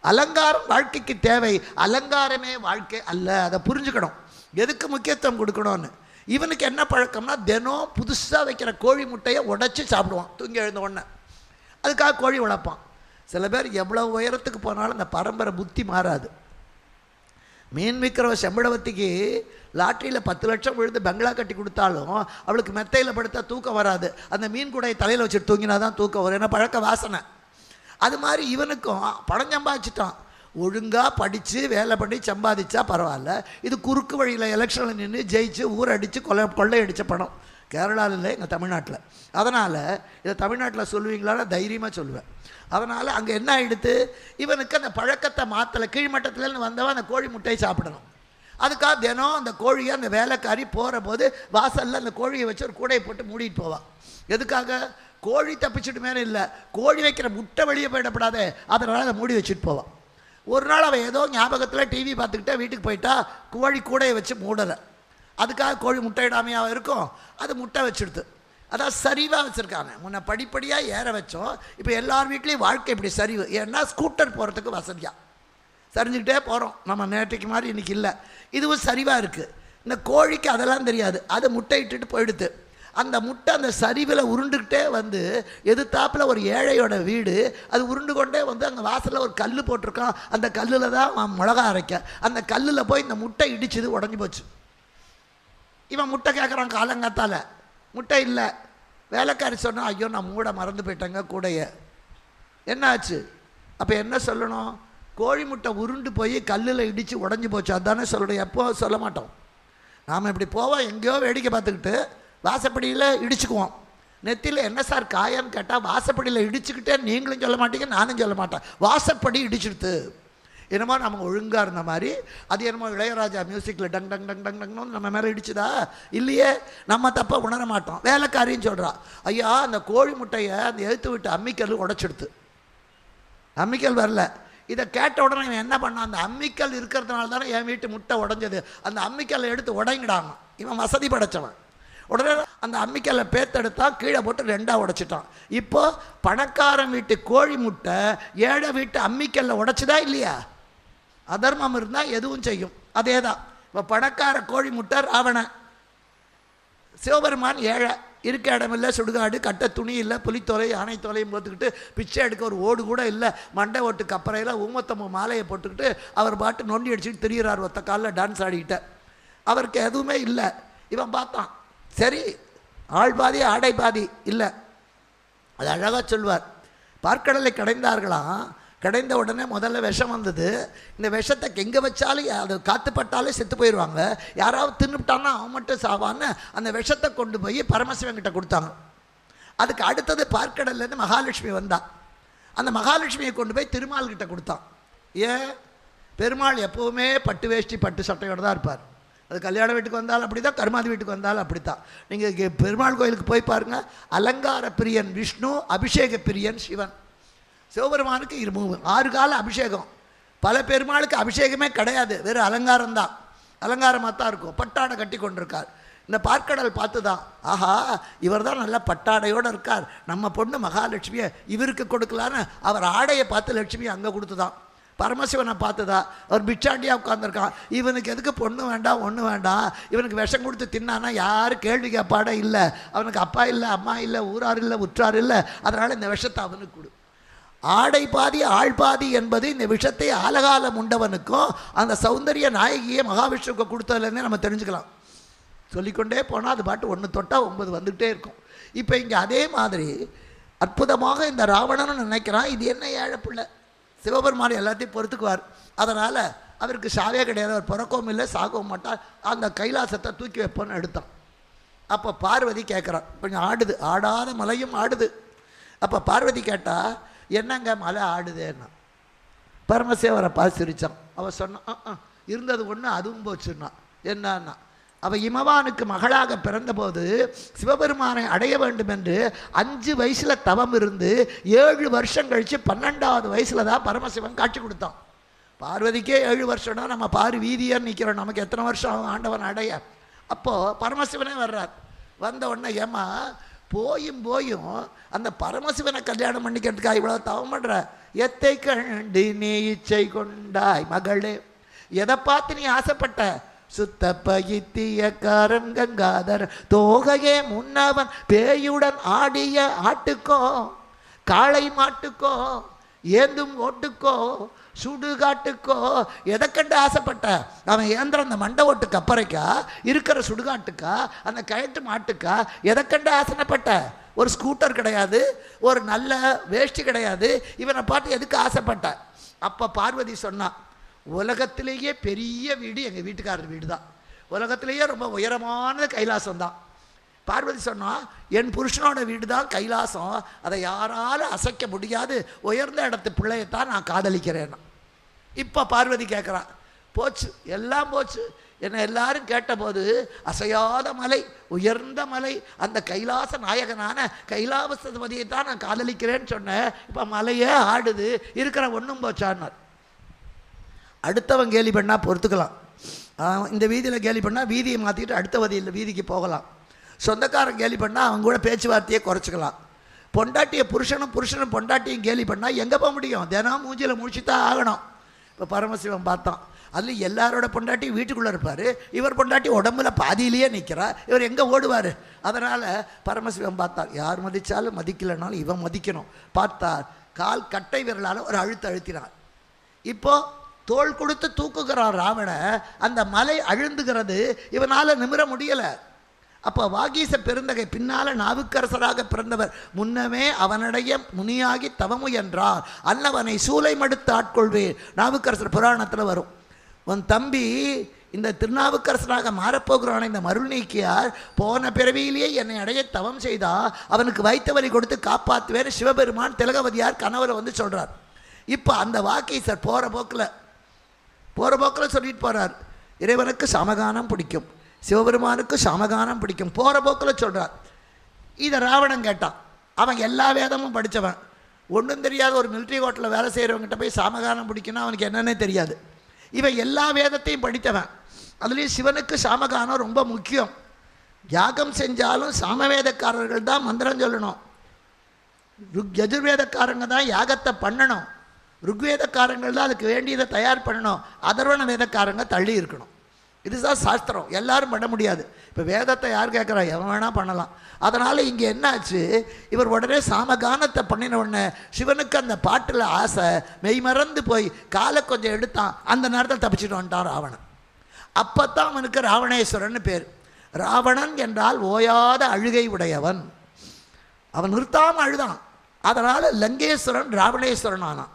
அலங்காரம் வாழ்க்கைக்கு தேவை, அலங்காரமே வாழ்க்கை அல்ல. அதை புரிஞ்சுக்கணும், எதுக்கு முக்கியத்துவம் கொடுக்கணும்னு. இவனுக்கு என்ன பழக்கம்னா, தினம் புதுசாக வைக்கிற கோழி முட்டையை உடைச்சி சாப்பிடுவான் தூங்கி எழுந்த உடனே. அதுக்காக கோழி வளர்ப்பான். சில பேர் எவ்வளோ உயரத்துக்கு போனாலும் அந்த பரம்பரை புத்தி மாறாது. மீன் விற்கிற செம்படவத்திக்கு லாட்ரியில் 10 லட்சம் விழுந்து பங்களா கட்டி கொடுத்தாலும் அவளுக்கு மெத்தையில் படுத்தா தூக்கம் வராது. அந்த மீன் கூடையை தலையில் வச்சுட்டு தூங்கினா தான் தூக்கம் வரும். ஏன்னா பழக்க வாசனை. அது மாதிரி இவனுக்கும் பணம் சம்பாதிச்சிட்டான். ஒழுங்காக படித்து வேலை பண்ணி சம்பாதிச்சா பரவாயில்ல. இது குறுக்கு வழியில் எலெக்ஷனில் நின்று ஜெயிச்சு ஊரடித்து கொள்ளையடித்த பணம். கேரளாவில் இல்லை, எங்கள் தமிழ்நாட்டில். அதனால் இதை தமிழ்நாட்டில் சொல்லுவீங்களான்னு தைரியமாக சொல்லுவேன். அதனால் அங்கே என்ன ஆகிடுது, இவனுக்கு அந்த பழக்கத்தை மாற்றலை. கீழ்மட்டத்துலேருந்து வந்தவன் அந்த கோழி முட்டையை சாப்பிடணும். அதுக்காக தினம் அந்த கோழியை அந்த வேலைக்காரி போகிற போது வாசலில் அந்த கோழியை வச்சு ஒரு கூடையை போட்டு மூடிட்டு போவான். எதுக்காக? கோழி தப்பிச்சுட்டு மேலே இல்லை, கோழி வைக்கிற முட்டை வெளியே போயிடப்படாதே, அதனால் அதை மூடி வச்சுட்டு போவான். ஒரு நாள் அவன் ஏதோ ஞாபகத்தில் டிவி பார்த்துக்கிட்டே வீட்டுக்கு போயிட்டா கோழி கூடையை வச்சு மூடலை. அதுக்காக கோழி முட்டையிடாமையாக இருக்கும், அது முட்டை வச்சுடுது. அதான் சரிவாக வச்சுருக்காங்க. முன்ன படிப்படியாக ஏற வச்சோம். இப்போ எல்லார் வீட்லேயும் வாழ்க்கை இப்படி சரிவு. ஏன்னா ஸ்கூட்டர் போகிறதுக்கு வசதியாக சரிஞ்சுக்கிட்டே போகிறோம். நம்ம நேற்றைக்கு மாதிரி இன்றைக்கி இல்லை. இதுவும் சரிவாக இருக்குது. இந்த கோழிக்கு அதெல்லாம் தெரியாது, அது முட்டை இட்டுட்டு போயிடுது. அந்த முட்டை அந்த சரிவில் உருண்டுக்கிட்டே வந்து எதிர்த்தாப்பில் ஒரு ஏழையோட வீடு, அது உருண்டு கொண்டே வந்து அங்கே வாசலில் ஒரு கல் போட்டிருக்கான். அந்த கல்லில் தான் மிளகா அரைக்க. அந்த கல்லில் போய் இந்த முட்டை இடிச்சுது, உடஞ்சி போச்சு. இவன் முட்டை கேட்குறான் காலங்காத்தால், முட்டை இல்லை. வேலைக்காரி சொன்னால், ஐயோ நான் மூட மறந்து போயிட்டேங்க கூடைய. என்ன ஆச்சு? அப்போ என்ன சொல்லணும்? கோழி முட்டை உருண்டு போய் கல்லில் இடித்து உடஞ்சி போச்சு, அதுதானே சொல்லணும். எப்போ சொல்ல மாட்டோம். நாம் இப்படி போவோம், எங்கேயோ வேடிக்கை பார்த்துக்கிட்டு வாசப்படியில் இடிச்சுக்குவோம். நெத்தியில் என்ன சார் காயம்னு கேட்டால், வாசப்படியில் இடிச்சுக்கிட்டே நீங்களும் சொல்ல மாட்டீங்க, நானும் சொல்ல மாட்டேன். வாசப்படி இடிச்சுடுத்து. என்னமோ நம்ம ஒழுங்காக இருந்த மாதிரி, அது என்னமோ இளையராஜா மியூசிக்கில் டங் டங் டங் டங் டங்னு நம்ம மேலே இடிச்சுதா? இல்லையே. நம்ம தப்பை உணர மாட்டோம். வேலைக்காரின்னு சொல்கிறா, ஐயா அந்த கோழி முட்டையை அந்த எழுத்து விட்டு அம்மிக்கல் உடைச்சிடுத்து. அம்மிக்கல் வரல. இதை கேட்ட உடனே இவன் என்ன பண்ணான்? அந்த அம்மிக்கல் இருக்கிறதுனால தானே என் வீட்டு முட்டை உடஞ்சது, அந்த அம்மிக்கல்லை எடுத்து உடைங்கிடாங்க. இவன் வசதி படைச்சவன். உடனே அந்த அம்மிக்கல்லை பேத்தெடுத்தா, கீழே போட்டு 2ஆக உடைச்சிட்டான். இப்போ பணக்காரன் வீட்டு கோழி முட்டை ஏழை வீட்டு அம்மிக்கல்லை உடைச்சிதா இல்லையா? அதர்மம் இருந்தால் எதுவும் செய்யும். அதே தான். இப்போ பணக்கார கோழி முட்டை ராவணன், சிவபெருமான் ஏழை, இருக்க இடமில்லை, சுடுகாடு, கட்ட துணி இல்லை, புலித்தோலை யானை தோலையும் போட்டுக்கிட்டு பிச்சை எடுக்க ஒரு ஓடு கூட இல்லை, மண்டை ஓட்டு கப்பறையில் ஊமத்தம்ம மாலையை போட்டுக்கிட்டு அவர் பாட்டு நொண்டி அடிச்சுட்டு திரியிறார், ஒத்த காலில் டான்ஸ் ஆடிக்கிட்ட. அவருக்கு எதுவுமே இல்லை. இவன் பார்த்தான், சரி ஆள் பாதி ஆடை பாதி இல்லை. அது அழகாக சொல்வார். பார்க்கடலை கடைந்தார்களாம். கடைந்த உடனே முதல்ல விஷம் வந்தது. இந்த விஷத்தை எங்கே வச்சாலும் அது காத்துப்பட்டாலே செத்து போயிடுவாங்க, யாராவது தின்னுட்டான்னா அவன் மட்டும் சாவான்னு அந்த விஷத்தை கொண்டு போய் பரமசிவன்கிட்ட கொடுத்தாங்க. அதுக்கு அடுத்தது பார்க்கடல்லேருந்து மகாலட்சுமி வந்தான். அந்த மகாலட்சுமியை கொண்டு போய் திருமால்கிட்ட கொடுத்தான். ஏன்? பெருமாள் எப்போவுமே பட்டு வேஷ்டி பட்டு சட்டையோடு தான் இருப்பார். அது கல்யாண வீட்டுக்கு வந்தாலும் அப்படி தான், கருமாதி வீட்டுக்கு வந்தாலும் அப்படி தான். நீங்கள் பெருமாள் கோயிலுக்கு போய் பாருங்கள், அலங்கார பிரியன் விஷ்ணு, அபிஷேக பிரியன் சிவன். சிவபெருமானுக்கு 6 கால அபிஷேகம். பல பெருமாளுக்கு அபிஷேகமே கிடையாது, வெறும் அலங்காரம் தான். அலங்காரமாக தான் இருக்கும். பட்டாடை கட்டி கொண்டிருக்கார். இந்த பார்க்கடல் பார்த்து தான், ஆஹா இவர் தான் நல்லா பட்டாடையோடு இருக்கார், நம்ம பொண்ணு மகாலட்சுமியை இவருக்கு கொடுக்கலான்னு அவர் ஆடையை பார்த்து லட்சுமி அங்கே கொடுத்து தான். பரமசிவனை பார்த்துதா, அவர் பிச்சாண்டியாக உட்காந்துருக்கான். இவனுக்கு எதுக்கு பொண்ணு வேண்டாம் ஒன்றும் வேண்டாம், இவனுக்கு விஷம் கொடுத்து தின்னானா யாரும் கேள்வி கேட்பாட இல்லை, அவனுக்கு அப்பா இல்லை அம்மா இல்லை ஊரார் இல்லை உற்றார் இல்லை, அதனால் இந்த விஷத்தை அவனுக்கு கொடு. ஆடை பாதி ஆள் பாதி என்பது இந்த விஷத்தை ஆலகாலம் உண்டவனுக்கும் அந்த சௌந்தரிய நாயகியை மகாவிஷ்ணுவுக்கு கொடுத்ததுலேருந்தே நம்ம தெரிஞ்சுக்கலாம். சொல்லிக்கொண்டே போனால் அது பாட்டு 1 தொட்டால் 9 வந்துகிட்டே இருக்கும். இப்போ இங்கே அதே மாதிரி அற்புதமாக இந்த ராவணன்னு நினைக்கிறான், இது என்ன ஏழை பிள்ளை, சிவபெருமான் எல்லாத்தையும் பொறுத்துக்குவார், அதனால் அவருக்கு சாவே கிடையாது, அவர் பிறக்கவும் இல்லை சாகவும் மாட்டார், அந்த கைலாசத்தை தூக்கி வைப்போன்னு எடுத்தான். அப்போ பார்வதி கேட்குறான், கொஞ்சம் ஆடுது, ஆடாத மலையும் ஆடுது. அப்போ பார்வதி கேட்டால், என்னங்க மலை ஆடுதேன்னா. பரமசிவரை பார்த்து சிரித்தான். அவள் சொன்னான், இருந்தது ஒன்று அதுவும் போச்சுன்னா. என்னன்னா, அவள் இமவானுக்கு மகளாக பிறந்தபோது சிவபெருமானை அடைய வேண்டும் என்று 5 வயசில் தவம் இருந்து 7 வருஷம் கழித்து 12வது வயசில் தான் பரமசிவன் காட்சி கொடுத்தான். பார்வதிக்கே 7 வருஷம்னா நம்ம பாரு வீதியாக நிற்கிறோம், நமக்கு எத்தனை வருஷம் ஆகும் ஆண்டவன் அடைய? அப்போது பரமசிவனே வர்றார். வந்த உடனே ஏமா போயும் அந்த பரமசிவனை கல்யாணம் பண்ணிக்கிறதுக்காக இவ்வளோ தவம் பண்ணுற, எத்தை கண்டு நீ இச்சை கொண்டாய் மகளே, எதை பார்த்து நீ ஆசைப்பட்ட? சுத்த பகித்தியக்காரன் கங்காதர் தோகையே முன்னவன் பேயுடன் ஆடிய ஆட்டுக்கோ காளை மாட்டுக்கோ ஏந்தும் ஓட்டுக்கோ சுடுகாட்டுக்கோ எதை கண்டு ஆசைப்பட்ட? அவன் ஏந்திர அந்த மண்டை ஓட்டு கப்பறைக்கா, இருக்கிற சுடுகாட்டுக்கா, அந்த கயட்டு மாட்டுக்கா, எதை கண்டு ஆசைப்பட்ட? ஒரு ஸ்கூட்டர் கிடையாது, ஒரு நல்ல வேஷ்டி கிடையாது, இவனை பார்த்து எதுக்கு ஆசைப்பட்ட? அப்போ பார்வதி சொன்னான், உலகத்திலேயே பெரிய வீடு எங்கள் வீட்டுக்காரர் வீடு தான், உலகத்திலேயே ரொம்ப உயரமான கைலாசம் தான். பார்வதி சொன்னால், என் புருஷனோட வீடு தான் கைலாசம், அதை யாராலும் அசைக்க முடியாது, உயர்ந்த இடத்து பிள்ளையத்தான் நான் காதலிக்கிறேன். இப்போ பார்வதி கேட்குறான், போச்சு எல்லாம் போச்சு, என்னை எல்லாரும் கேட்டபோது அசையாத மலை, உயர்ந்த மலை, அந்த கைலாச நாயகனான கைலாசபதியை தான் நான் காதலிக்கிறேன்னு சொன்னேன், இப்போ மலையே ஆடுது, இருக்கிற ஒன்றும் போச்சான்னார். அடுத்தவன் கேலி பண்ணால் பொறுத்துக்கலாம், இந்த வீதியில் கேலி பண்ணால் வீதியை மாற்றிக்கிட்டு அடுத்த வீதிக்கு போகலாம். சொந்தக்காரன் கேலி பண்ணால் அவங்க கூட பேச்சுவார்த்தையை குறைச்சிக்கலாம். பொண்டாட்டியை புருஷனும் பொண்டாட்டியும் கேலி பண்ணால் எங்கே போக முடியும்? தினம் மூஞ்சியில் முடிச்சு தான் ஆகணும். இப்போ பரமசிவன் பார்த்தான், அதில் எல்லாரோட பொண்டாட்டி வீட்டுக்குள்ளே இருப்பார், இவர் பொண்டாட்டி உடம்புல பாதியிலேயே நிற்கிறார். இவர் எங்கே ஓடுவார்? அதனால் பரமசிவன் பார்த்தார், யார் மதித்தாலும் மதிக்கலைனாலும் இவன் மதிக்கணும். பார்த்தார், கால் கட்டை விரலால் ஒரு அழுத்தினார். இப்போது தோள் கொடுத்து தூக்குகிறான் ராவண. அந்த மலை அழுந்துகிறது, இவனால் நிமிர முடியலை. அப்போ வாகீச பெருந்தகை பின்னால் நாவுக்கரசராக பிறந்தவர் முன்னமே அவனுடைய முனியாகி தவமுயன்றார், அன்னவனை சூலை மடுத்து ஆட்கொள்வேன். நாவுக்கரசர் புராணத்தில் வரும். உன் தம்பி இந்த திருநாவுக்கரசராக மாறப்போகிறான இந்த மருள் நீக்கியார் போன பிறவியிலேயே என்னை அடைய தவம் செய்தா அவனுக்கு வைத்த வலி கொடுத்து காப்பாற்றுவேன் சிவபெருமான் திலகவதியார் கணவரை வந்து சொல்கிறார். இப்போ அந்த வாகீசர் போகிற போக்கில் சொல்லிட்டு போகிறார், இறைவனுக்கு சமகானம் பிடிக்கும், சிவபெருமானுக்கு சமகானம் பிடிக்கும். போகிற போக்கில் சொல்கிறார். இதை ராவணன் கேட்டான். அவன் எல்லா வேதமும் படித்தவன், ஒன்றும் தெரியாத ஒரு மிலிட்ரி கோட்டில் வேலை செய்கிறவங்ககிட்ட போய் சாமகானம் பிடிக்கணும் அவனுக்கு என்னன்னே தெரியாது. இவன் எல்லா வேதத்தையும் படித்தவன். அதுலேயும் சிவனுக்கு சாமகானம் ரொம்ப முக்கியம். யாகம் செஞ்சாலும் சாமவேதக்காரர்கள் தான் மந்திரம் சொல்லணும், யஜுர்வேதக்காரங்க தான் யாகத்தை பண்ணணும், ருக்வேதக்காரங்கள் தான் அதுக்கு வேண்டியதை தயார் பண்ணணும், அதர்வண வேதக்காரங்க தள்ளி இருக்கணும். இதுதான் சாஸ்திரம், எல்லாரும் பண்ண முடியாது. இப்போ வேதத்தை யார் கேட்குறா? எவன் வேணால் பண்ணலாம். அதனால் இங்கே என்னாச்சு, இவர் உடனே சாமகானத்தை பண்ணின உடனே சிவனுக்கு அந்த பாட்டில் ஆசை மெய்மறந்து போய் காலை கொஞ்சம் எடுத்தான். அந்த நேரத்தில் தப்பிச்சுட்டு வந்துட்டான் ராவணன். அப்போ தான் அவனுக்கு ராவணேஸ்வரன் பேர். ராவணன் என்றால் ஓயாத அழுகை உடையவன். அவன் நிறுத்தாமல் அழுதான். அதனால் லங்கேஸ்வரன் ராவணேஸ்வரன் ஆனான்.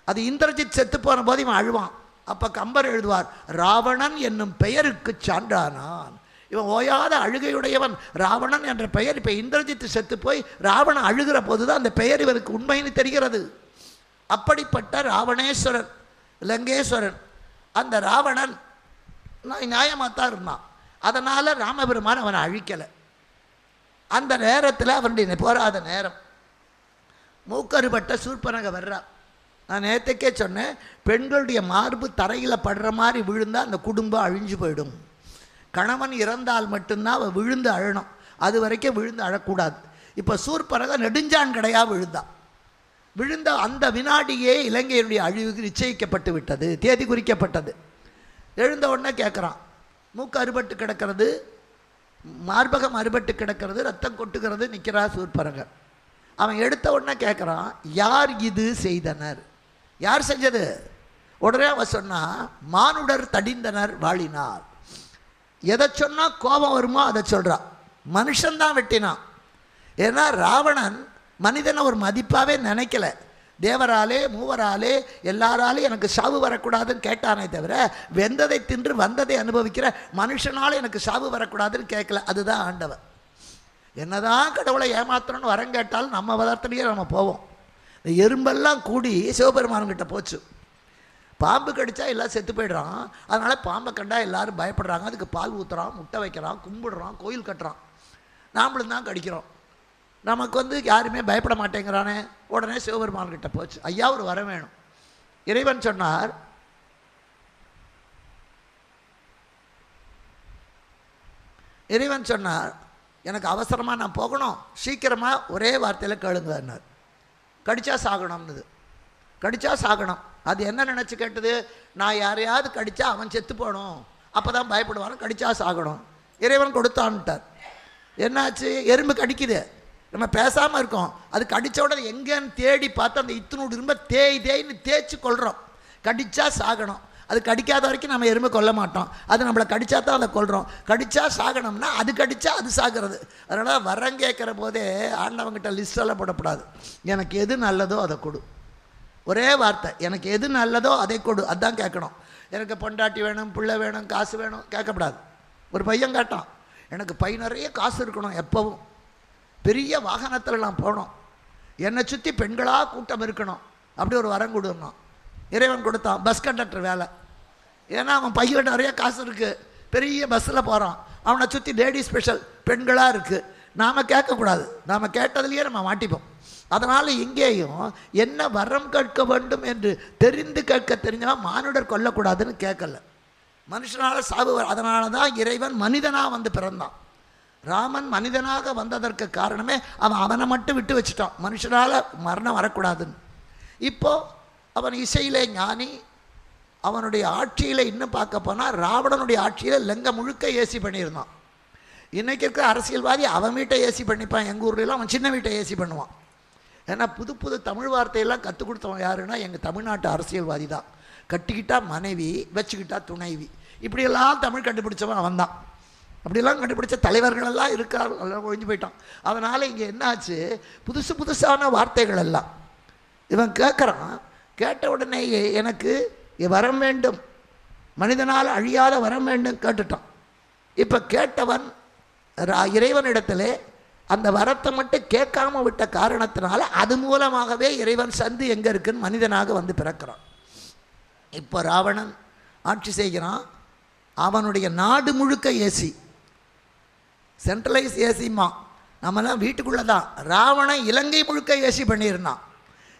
அது இந்திரஜித் செத்து போன போது இவன் அழுவான். அப்போ கம்பர் எழுதுவார், ராவணன் என்னும் பெயருக்கு சான்றானான். இவன் ஓயாத அழுகையுடையவன். ராவணன் என்ற பெயர் இப்போ இந்திரஜித்து செத்து போய் ராவணன் அழுகிற போது தான் அந்த பெயர் இவருக்கு உண்மைன்னு தெரிகிறது. அப்படிப்பட்ட ராவணேஸ்வரன் லங்கேஸ்வரன். அந்த ராவணன் நியாயமாக தான் இருந்தான். அதனால் ராமபெருமான் அவனை அழிக்கலை. அந்த நேரத்தில் அவனுடைய போராத நேரம் மூக்கறுபட்ட சூர்பனக வர்றா. நான் நேற்றுக்கே சொன்னேன், பெண்களுடைய மார்பு தரையில் படுற மாதிரி விழுந்தால் அந்த குடும்பம் அழிஞ்சு போயிடும். கணவன் இறந்தால் மட்டும்தான் அவள் விழுந்து அழணும், அது வரைக்கும் விழுந்து அழக்கூடாது. இப்போ சூர்பனக நெடுஞ்சான் கடையாக விழுந்த அந்த வினாடியே இலங்கையினுடைய அழிவுக்கு நிச்சயிக்கப்பட்டு விட்டது, தேதி குறிக்கப்பட்டது. எழுந்த உடனே கேட்குறான், மூக்கு அறுபட்டு கிடக்கிறது, மார்பகம் அறுபட்டு கிடக்கிறது, ரத்தம் கொட்டுகிறது, நிற்கிறா சூர்பனக. அவன் எடுத்த உடனே கேட்குறான், யார் இது செய்தனர்? யார் செஞ்சது? உடனே அவன் சொன்னான், மானுடர் தடிந்தனர் வாழினார். எதை சொன்னால் கோபம் வருமோ அதை சொல்கிறான். மனுஷன்தான் வெட்டினான். ஏன்னா ராவணன் மனிதனை ஒரு மதிப்பாகவே நினைக்கல. தேவராலே மூவராலே எல்லாராலே எனக்கு சாவு வரக்கூடாதுன்னு கேட்டானே தவிர வெந்ததை தின்று வந்ததை அனுபவிக்கிற மனுஷனால் எனக்கு சாவு வரக்கூடாதுன்னு கேட்கல. அதுதான் ஆண்டவன். என்னதான் கடவுளை ஏமாத்தணும்னு வரம் கேட்டாலும் நம்ம பதார்த்தனையே நம்ம போவோம். இந்த எறும்பெல்லாம் கூடி சிவபெருமான்கிட்ட போச்சு. பாம்பு கடித்தா எல்லாம் செத்து போய்ட்றான். அதனால் பாம்பை கண்டா எல்லோரும் பயப்படுறாங்க. அதுக்கு பால் ஊற்றுறான், முட்டை வைக்கிறான், கும்பிடுறான், கோயில் கட்டுறான். நாமளும் தான் கடிக்கிறோம். நமக்கு யாருமே பயப்பட மாட்டேங்கிறானே. உடனே சிவபெருமான்கிட்ட போச்சு, ஐயா ஒரு வரம் வேணும். இறைவன் சொன்னார், எனக்கு அவசரமாக நான் போகணும், சீக்கிரமாக ஒரே வார்த்தையில் கேளுங்கன்னார். கடிச்சா சாகணும்னுது. கடிச்சா சாகணும். அது என்ன நினச்சி கேட்டது? நான் யாரையாவது கடித்தா அவன் செத்து போகணும், அப்போ தான் பயப்படுவான், கடிச்சா சாகணும். இறைவன் கொடுத்தான்ட்டார். என்னாச்சு? எறும்பு கடிக்குது, நம்ம பேசாமல் இருக்கோம். அது கடித்த உடனே எங்கேன்னு தேடி பார்த்து அந்த இத்தினோடு இரும்ப தேய்ன்னு தேய்ச்சி கொள்கிறோம். கடித்தா சாகணும். அது கடிக்காத வரைக்கும் நம்ம எறும்பு கொல்ல மாட்டோம். அது நம்மளை கடித்தா தான் அதை கொல்கிறோம். கடித்தா சாகணும்னா அது கடித்தா அது சாகிறது. அதனால் வரம் கேட்குற போதே ஆண்டவங்கிட்ட லிஸ்டெல்லாம் போடக்கூடாது. எனக்கு எது நல்லதோ அதை கொடு. ஒரே வார்த்தை, எனக்கு எது நல்லதோ அதை கொடு, அதுதான் கேட்கணும். எனக்கு பொண்டாட்டி வேணும், பிள்ளை வேணும், காசு வேணும் கேட்கக்கூடாது. ஒரு பையன் கேட்டான், எனக்கு பை நிறைய காசு இருக்கணும், எப்பவும் பெரிய வாகனத்தில் நான் போகணும், என்னை சுற்றி பெண்களாக கூட்டம் இருக்கணும், அப்படி ஒரு வரம் கொடுக்கணும். இறைவன் கொடுத்தான். பஸ் கண்டக்டர் வேலை. ஏன்னா அவன் பையன் நிறைய காசு இருக்குது, பெரிய பஸ்ஸில் போகிறான், அவனை சுற்றி லேடி ஸ்பெஷல் பெண்களாக இருக்குது. நாம் கேட்கக்கூடாது, நாம் கேட்டதுலேயே நம்ம மாட்டிப்போம். அதனால் இங்கேயும் என்ன வரம் கேட்க வேண்டும் என்று தெரிந்து கேட்க தெரிஞ்சவன் மானுடர் கொல்லக்கூடாதுன்னு கேட்கல. மனுஷனால் சாவு. அதனால தான் இறைவன் மனிதனாக வந்து பிறந்தான். ராமன் மனிதனாக வந்ததற்கு காரணமே அவனை மட்டும் விட்டு வச்சுட்டான், மனுஷனால் மரணம் வரக்கூடாதுன்னு. இப்போது அவன் இசையிலே ஞானி, அவனுடைய ஆட்சியில் இன்னும் பார்க்க போனால் ராவணனுடைய ஆட்சியில் லங்கை முழுக்க ஏசி பண்ணியிருந்தான். இன்றைக்கி இருக்கிற அரசியல்வாதி அவன் வீட்டை ஏசி பண்ணிப்பான். எங்கள் ஊர்லலாம் அவன் சின்ன வீட்டை ஏசி பண்ணுவான். ஏன்னா புது புது தமிழ் வார்த்தையெல்லாம் கற்றுக் கொடுத்தவன் யாருன்னா எங்கள் தமிழ்நாட்டு அரசியல்வாதி தான். கட்டிக்கிட்டா மனைவி, வச்சுக்கிட்டா துணைவி, இப்படியெல்லாம் தமிழ் கண்டுபிடிச்சவன் அவன் தான். அப்படியெல்லாம் கண்டுபிடிச்ச தலைவர்களெல்லாம் இருக்கார், எல்லாம் ஒழிஞ்சு போயிட்டான். அதனால் இங்கே என்னாச்சு, புதுசு புதுசான வார்த்தைகள் எல்லாம் இவன் கேட்குறான். கேட்ட உடனே எனக்கு வரம் வேண்டும், மனிதனால் அழியாத வரம் வேண்டும் கேட்டுட்டான். இப்போ கேட்டவன் இறைவனிடத்திலே அந்த வரத்தை மட்டும் கேட்காம விட்ட காரணத்தினால அது மூலமாகவே இறைவன் சந்து எங்கே இருக்குன்னு மனிதனாக வந்து பிறக்கிறான். இப்போ ராவணன் ஆட்சி செய்கிறான். அவனுடைய நாடு முழுக்க ஏசி, சென்ட்ரலைஸ் ஏசிமா. நம்மலாம் வீட்டுக்குள்ளே தான். ராவணன் இலங்கை முழுக்க ஏசி பண்ணியிருந்தான்.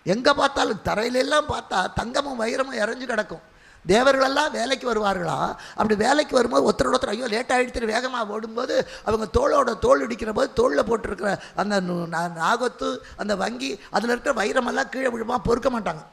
எங்கே பார்த்தாலும் தரையிலெல்லாம் பார்த்தா தங்கமும் வைரமும் இறஞ்சு கிடக்கும். தேவர்களெல்லாம் வேலைக்கு வருவார்களா? அப்படி வேலைக்கு வரும்போது ஒருத்தர் ஐயோ லேட் ஆகிடுச்சு வேகமாக ஓடும்போது அவங்க தோளோட தோல் இடிக்கிற போது தோளில் போட்டிருக்கிற அந்த நாகத்து, அந்த வங்கி, அதில் இருக்கிற வைரமெல்லாம் கீழே விழுமா பொறுக்க மாட்டாங்க.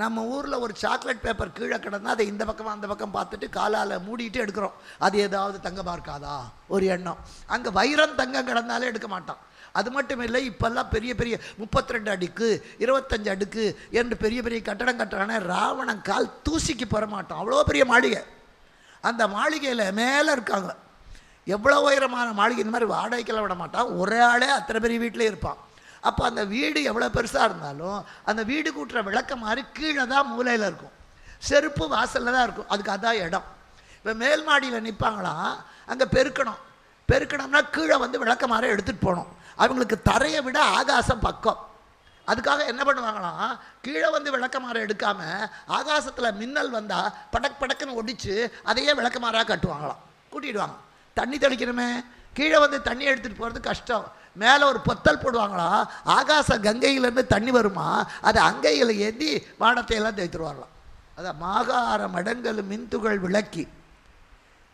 நம்ம ஊரில் ஒரு சாக்லேட் பேப்பர் கீழே கிடந்தால் அதை இந்த பக்கம் அந்த பக்கம் பார்த்துட்டு காலால் மூடிட்டு எடுக்கிறோம். அது ஏதாவது தங்கமாக இருக்காதா ஒரு எண்ணம். அங்கே வைரம் தங்கம் கிடந்தாலே எடுக்க மாட்டான். அது மட்டும் இல்லை, இப்போல்லாம் பெரிய பெரிய 32 அடுக்கு 25 அடுக்கு என்று பெரிய பெரிய கட்டடம் கட்டுறானே. ராவணன் கால் தூசிக்கு பெற மாட்டான். அவ்வளோ பெரிய மாளிகை. அந்த மாளிகையில் மேலே இருக்காங்க. எவ்வளோ உயரமான மாளிகை. இந்த மாதிரி வாடகைக்கெல்லாம் விட மாட்டான். ஒரே ஆளே அத்தனை பெரிய வீட்டிலே இருப்பான். அப்போ அந்த வீடு எவ்வளோ பெருசாக இருந்தாலும் அந்த வீடு கூட்டுற விளக்க மாதிரி கீழே தான் மூலையில் இருக்கும். செருப்பு வாசலில் தான் இருக்கும். அதுக்கு அதான் இடம். இப்போ மேல் மாடியில் நிற்பாங்களாம். அங்கே பெருக்கணும்னா கீழே வந்து விளக்க மாதிரி எடுத்துகிட்டு போகணும். அவங்களுக்கு தரையை விட ஆகாசம் பக்கம். அதுக்காக என்ன பண்ணுவாங்களாம், கீழே வந்து விளக்கமாற எடுக்காமல் ஆகாசத்தில் மின்னல் வந்தால் படக் படக்குன்னு ஒடிச்சு அதையே விளக்கமாறாக கட்டுவாங்களாம், கூட்டிடுவாங்க. தண்ணி தெளிக்கணுமே, கீழே வந்து தண்ணி எடுத்துகிட்டு போகிறது கஷ்டம். மேலே ஒரு பொத்தல் போடுவாங்களாம். ஆகாச கங்கையிலேருந்து தண்ணி வருமா, அதை அங்கையில் ஏந்தி வானத்தையெல்லாம் தேய்த்துருவாங்களாம். அதான் மாகார மடங்கல் மின்துகள் விளக்கி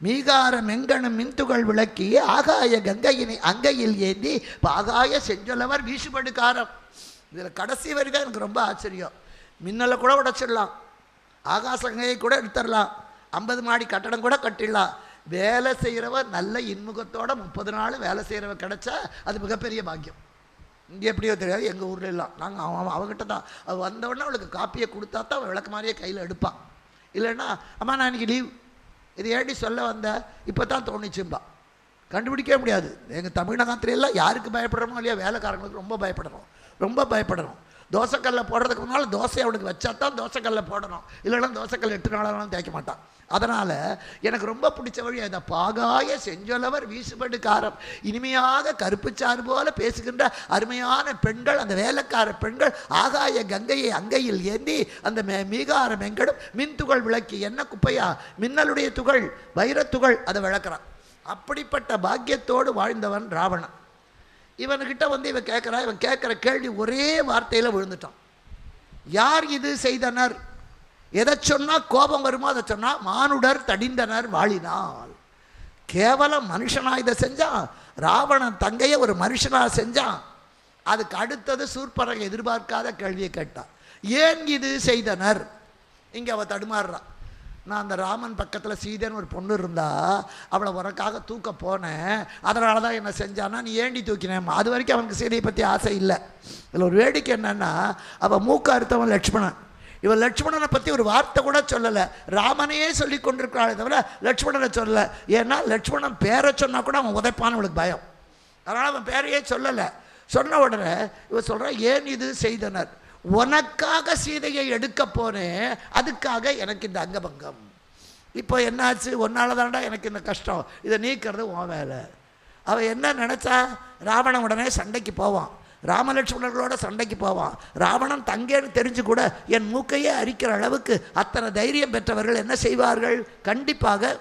மீகார மெங்கணும் மின்துகள் விளக்கி ஆகாய கங்கையினை அங்கையில் ஏந்தி பாகாய செஞ்சொல்லவர் வீசுபடுக்காரம். இதில் கடைசி வரி தான் எனக்கு ரொம்ப ஆச்சரியம். மின்னலை கூட உடைச்சிடலாம், ஆகாச கங்கையை கூட எடுத்துடலாம், 50 மாடி கட்டடம் கூட கட்டிடலாம். வேலை செய்கிறவ நல்ல இன்முகத்தோட 30 நாள் வேலை செய்கிறவ கிடைச்சா அது மிகப்பெரிய பாக்கியம். இங்கே எப்படியோ தெரியாது, எங்கள் ஊரில் எல்லாம் நாங்கள் அவங்ககிட்ட தான் அது வந்தவுடனே அவளுக்கு காப்பியை கொடுத்தா தான் அவள் விளக்கு மாதிரியே கையில் எடுப்பான். இல்லைன்னா அம்மா நான் இன்றைக்கி லீவ், இது ஏடி சொல்ல வந்த இப்போ தான் தோணிச்சும்பா. கண்டுபிடிக்கவே முடியாது. எங்கள் தமிழகத்திலெல்லாம் யாருக்கு பயப்படுறோமோ இல்லையா, வேலைக்காரங்களுக்கு ரொம்ப பயப்படணும். தோசைக்கல்ல போடுறதுக்கு முன்னால் தோசை அவனுக்கு வச்சா தான் தோசைக்கல்ல போடணும், இல்லைன்னா தோசைக்கல் 8 நாளாலும் தேய்க்க மாட்டான். அதனால் எனக்கு ரொம்ப பிடிச்ச வழி அதை பாகாய செஞ்சொலவர் வீசுபடு காரம். இனிமையாக கருப்புச்சாறு போல பேசுகின்ற அருமையான பெண்கள், அந்த வேலைக்கார பெண்கள் ஆகாய கங்கையை அங்கையில் ஏந்தி அந்த மீகார மெங்கடும் மின்துகள் விளக்கி. என்ன குப்பையா, மின்னலுடைய துகள், வைரத்துகள், அதை விளக்குறான். அப்படிப்பட்ட பாக்கியத்தோடு வாழ்ந்தவன் ராவணன். இவன்கிட்ட வந்து இவன் கேட்குற கேள்வி ஒரே வார்த்தையில் விழுந்துட்டான். யார் இது செய்தனர்? எதை சொன்னால் கோபம் வருமோ அதை சொன்னால் மானுடர் தடிந்தனர் வாழினால். கேவலம் மனுஷனாக இதை செஞ்சான். ராவணன் தங்கையை ஒரு மனுஷனாக செஞ்சான். அதுக்கு அடுத்தது சூர்பனகை எதிர்பார்க்காத கேள்வியை கேட்டான். ஏன் இது செய்தனர்? இங்கே அவள் தடுமாறுறான். நான் அந்த ராமன் பக்கத்தில் சீதைன்னு ஒரு பொண்ணு இருந்தா அவளை உனக்காக தூக்க போனேன், அதனால தான் என்ன செஞ்சான்னா நீ ஏண்டி தூக்கினேம்மா. அது வரைக்கும் அவனுக்கு சீதையை பற்றி ஆசை இல்லை. இதில் ஒரு வேடிக்கை என்னன்னா, அவள் மூக்க அறுத்தவன் லட்சுமணன். இவன் லட்சுமணனை பற்றி ஒரு வார்த்தை கூட சொல்லலை. ராமனையே சொல்லி கொண்டிருக்கிறாளே தவிர லட்சுமணனை சொல்லலை. ஏன்னா லட்சுமணன் பேரை சொன்னால் கூட அவன் உதைப்பான்னு அவளுக்கு பயம். அதனால் அவன் பேரையே சொல்லலை. சொன்ன உடனே இவன் சொல்கிறான், ஏன் இது செய்தனர்? உனக்காக சீதையை எடுக்க போனேன், அதுக்காக எனக்கு இந்த அங்கபங்கம். இப்போ என்னாச்சு, ஒன்னால தாண்டா எனக்கு இந்த கஷ்டம், இதை நீக்கிறது உன் வேலை. அவன் என்ன நினச்சா, ராவணன் உடனே சண்டைக்கு போவான், ராமலட்சுமணர்களோட சண்டைக்கு போவான். ராவணன் தங்கேன்னு தெரிஞ்சு கூட என் மூக்கையே அரிக்கிற அளவுக்கு அத்தனை தைரியம் பெற்றவர்கள் என்ன செய்வார்கள்? கண்டிப்பாக